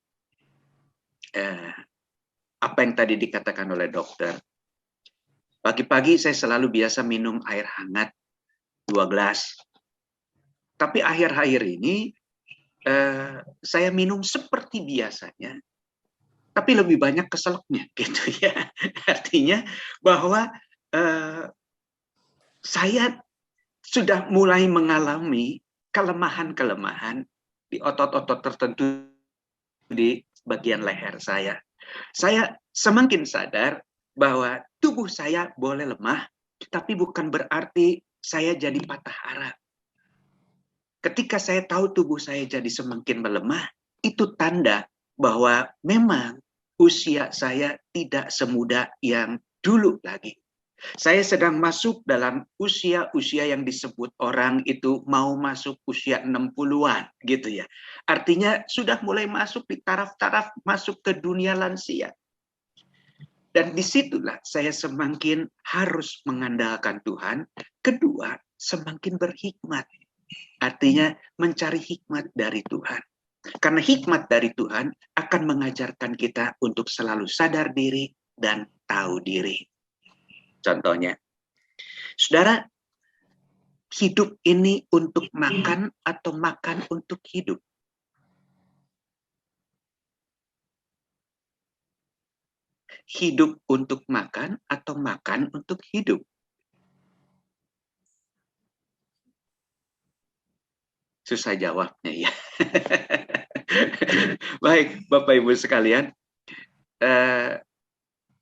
apa yang tadi dikatakan oleh dokter. Pagi-pagi saya selalu biasa minum air hangat 2 gelas. Tapi akhir-akhir ini saya minum seperti biasanya, tapi lebih banyak keselaknya, gitu ya. Artinya bahwa saya sudah mulai mengalami kelemahan-kelemahan di otot-otot tertentu di bagian leher saya. Saya semakin sadar bahwa tubuh saya boleh lemah, tapi bukan berarti saya jadi patah arah. Ketika saya tahu tubuh saya jadi semakin melemah, itu tanda bahwa memang usia saya tidak semuda yang dulu lagi. Saya sedang masuk dalam usia-usia yang disebut orang itu mau masuk usia 60-an gitu ya. Artinya sudah mulai masuk di taraf-taraf masuk ke dunia lansia. Dan disitulah saya semakin harus mengandalkan Tuhan. Kedua, semakin berhikmat. Artinya mencari hikmat dari Tuhan. Karena hikmat dari Tuhan akan mengajarkan kita untuk selalu sadar diri dan tahu diri. Contohnya, saudara, hidup ini untuk makan atau makan untuk hidup? Hidup untuk makan atau makan untuk hidup? Susah jawabnya ya. Baik, Bapak Ibu sekalian,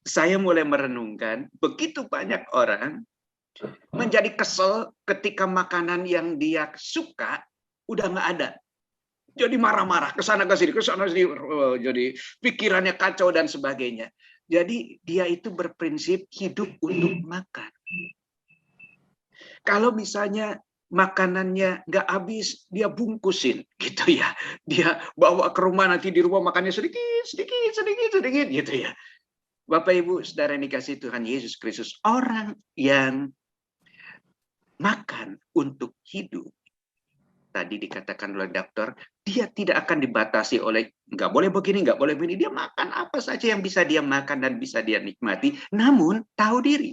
saya mulai merenungkan begitu banyak orang menjadi kesel ketika makanan yang dia suka udah nggak ada. Jadi marah-marah ke sana ke sini, jadi pikirannya kacau dan sebagainya. Jadi dia itu berprinsip hidup untuk makan. Kalau misalnya makanannya nggak habis, dia bungkusin gitu ya. Dia bawa ke rumah, nanti di rumah makannya sedikit gitu ya. Bapak Ibu Saudara yang dikasihi Tuhan Yesus Kristus, orang yang makan untuk hidup, tadi dikatakan oleh dokter, dia tidak akan dibatasi oleh nggak boleh begini, nggak boleh begini. Dia makan apa saja yang bisa dia makan dan bisa dia nikmati, namun tahu diri.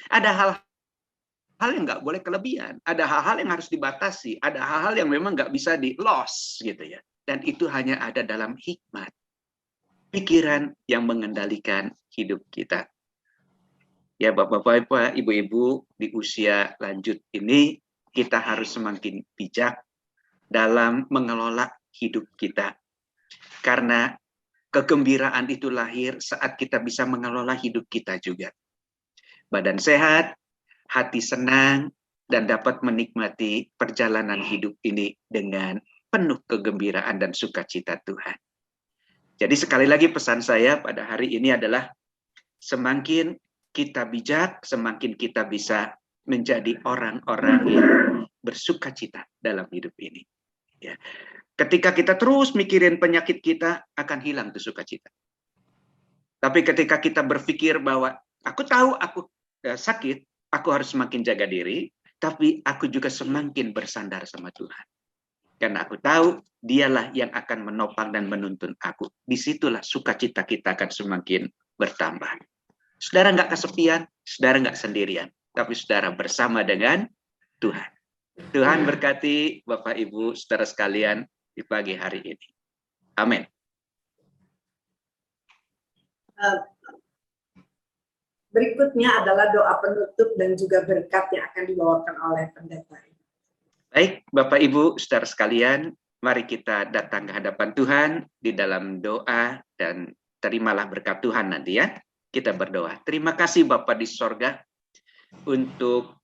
Ada hal-hal yang nggak boleh kelebihan, ada hal-hal yang harus dibatasi, ada hal-hal yang memang nggak bisa di-loss gitu ya. Dan itu hanya ada dalam hikmat. Pikiran yang mengendalikan hidup kita. Ya Bapak-bapak, Ibu-ibu di usia lanjut ini, kita harus semakin bijak dalam mengelola hidup kita. Karena kegembiraan itu lahir saat kita bisa mengelola hidup kita juga. Badan sehat, hati senang, dan dapat menikmati perjalanan hidup ini dengan penuh kegembiraan dan sukacita Tuhan. Jadi sekali lagi pesan saya pada hari ini adalah semakin kita bijak, semakin kita bisa menjadi orang-orang yang bersukacita dalam hidup ini. Ya. Ketika kita terus mikirin penyakit kita, akan hilang tuh sukacita. Tapi ketika kita berpikir bahwa aku tahu aku sakit, aku harus semakin jaga diri, tapi aku juga semakin bersandar sama Tuhan. Karena aku tahu dialah yang akan menopang dan menuntun aku. Disitulah sukacita kita akan semakin bertambah. Saudara nggak kesepian, saudara nggak sendirian. Tapi saudara bersama dengan Tuhan. Tuhan berkati Bapak Ibu, saudara sekalian di pagi hari ini. Amin. Berikutnya adalah doa penutup dan juga berkat yang akan dibawakan oleh pendeta. Baik, Bapak Ibu, saudara sekalian, mari kita datang ke hadapan Tuhan di dalam doa dan terimalah berkat Tuhan nanti ya. Kita berdoa. Terima kasih Bapa di sorga untuk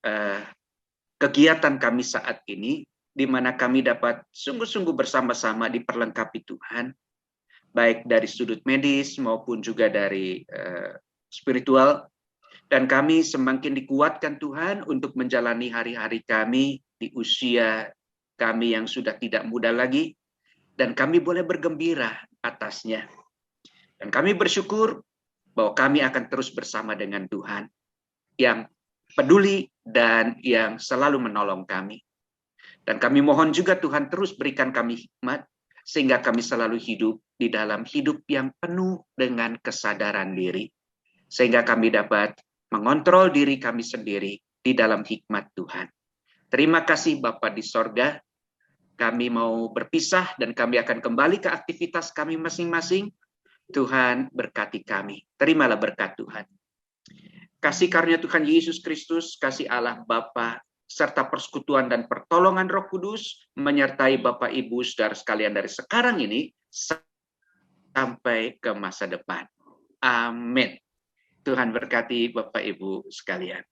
kegiatan kami saat ini, di mana kami dapat sungguh-sungguh bersama-sama diperlengkapi Tuhan, baik dari sudut medis maupun juga dari spiritual, dan kami semakin dikuatkan Tuhan untuk menjalani hari-hari kami di usia kami yang sudah tidak muda lagi, dan kami boleh bergembira atasnya. Dan kami bersyukur bahwa kami akan terus bersama dengan Tuhan yang peduli dan yang selalu menolong kami. Dan kami mohon juga Tuhan terus berikan kami hikmat, sehingga kami selalu hidup di dalam hidup yang penuh dengan kesadaran diri. Sehingga kami dapat mengontrol diri kami sendiri di dalam hikmat Tuhan. Terima kasih Bapa di sorga, kami mau berpisah dan kami akan kembali ke aktivitas kami masing-masing. Tuhan berkati kami. Terimalah berkat Tuhan. Kasih karunia Tuhan Yesus Kristus, kasih Allah Bapa, serta persekutuan dan pertolongan Roh Kudus menyertai Bapak Ibu saudara sekalian dari sekarang ini sampai ke masa depan. Amin. Tuhan berkati Bapak Ibu sekalian.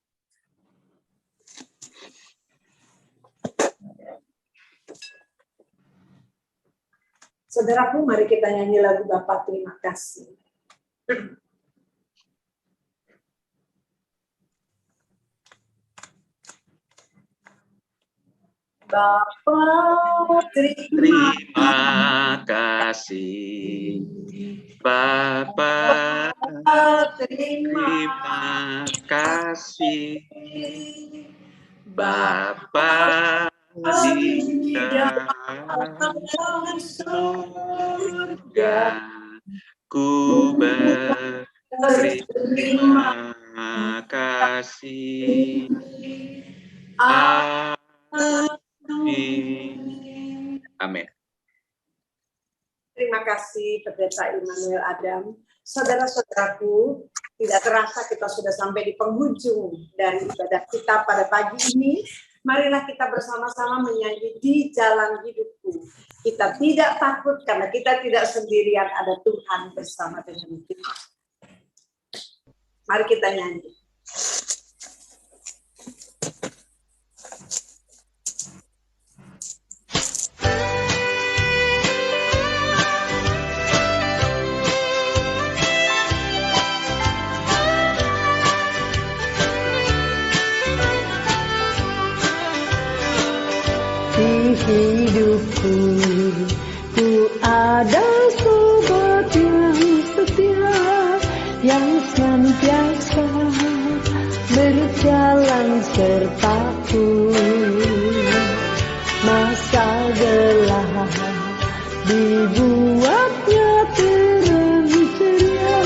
Saudaraku, mari kita nyanyi lagu Bapa Terima Kasih. Bapa, Terima kasih, Bapa. Terima kasih, Bapa di dalam surga. Ku berterima kasih. Amin. Amin. Terima kasih Pendeta Immanuel Adam. Saudara-saudaraku, tidak terasa kita sudah sampai di penghujung dari ibadah kita pada pagi ini. Marilah kita bersama-sama menyanyi Di Jalan Hidupku. Kita tidak takut karena kita tidak sendirian, ada Tuhan bersama dengan kita. Mari kita nyanyi. Di hidupku, ku ada sobat yang setia, yang senantiasa berjalan sertaku. Masa gelap dibuatnya terang ceria,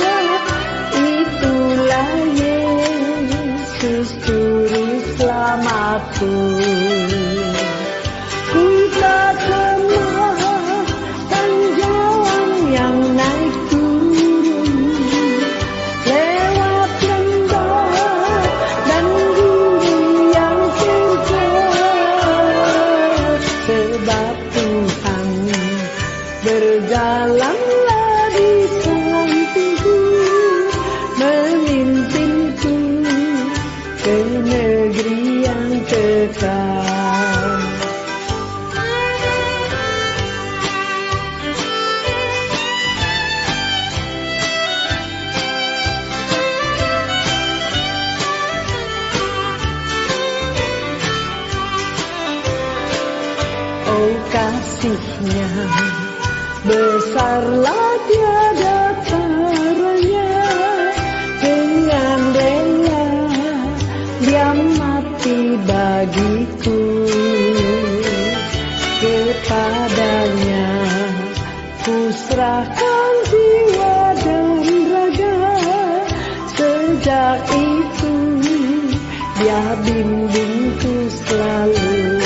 itulah Yesus juru selamatku. Ku tak kenal jalan yang naik turun, lewat lembah dan gunung yang terjal. Sebab Tuhan berjalanlah di sampingku, memimpinku ke negeri yang kekal. Kasihnya besarlah tiada taranya, dengan rela Dia mati bagiku. Kepadanya ku serahkan jiwa dan raga, sejak itu Dia bimbingku selalu.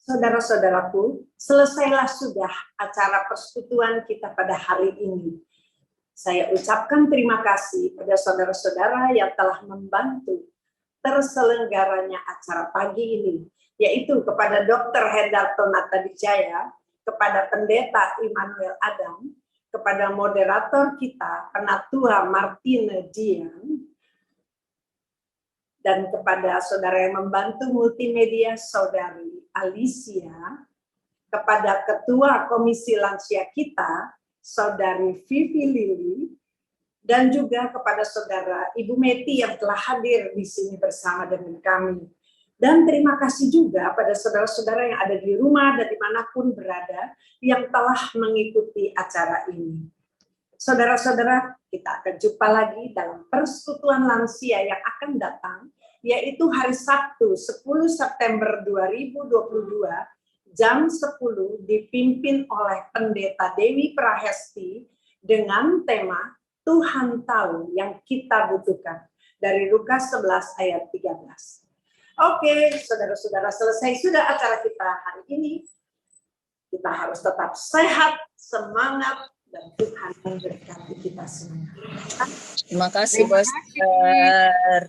Saudara-saudaraku, selesailah sudah acara persekutuan kita pada hari ini. Saya ucapkan terima kasih pada saudara-saudara yang telah membantu terselenggaranya acara pagi ini, yaitu kepada Dr. Hendarto Natadijaya, kepada Pendeta Immanuel Adam, kepada moderator kita, Penatua Martine Dian, dan kepada saudara yang membantu multimedia, Saudari Alicia, kepada Ketua Komisi Lansia kita, Saudari Vivi Lili, dan juga kepada saudara Ibu Meti yang telah hadir di sini bersama dengan kami. Dan terima kasih juga pada saudara-saudara yang ada di rumah dan dimanapun berada yang telah mengikuti acara ini. Saudara-saudara, kita akan jumpa lagi dalam persekutuan lansia yang akan datang, yaitu hari Sabtu 10 September 2022, jam 10 dipimpin oleh Pendeta Dewi Prahesti dengan tema Tuhan tahu yang kita butuhkan dari Lukas 11 ayat 13. Oke, saudara-saudara, selesai sudah acara kita hari ini. Kita harus tetap sehat, semangat, dan Tuhan memberkati kita semua. Terima kasih, Bos.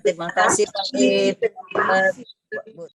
Terima kasih, Pak. Terima kasih.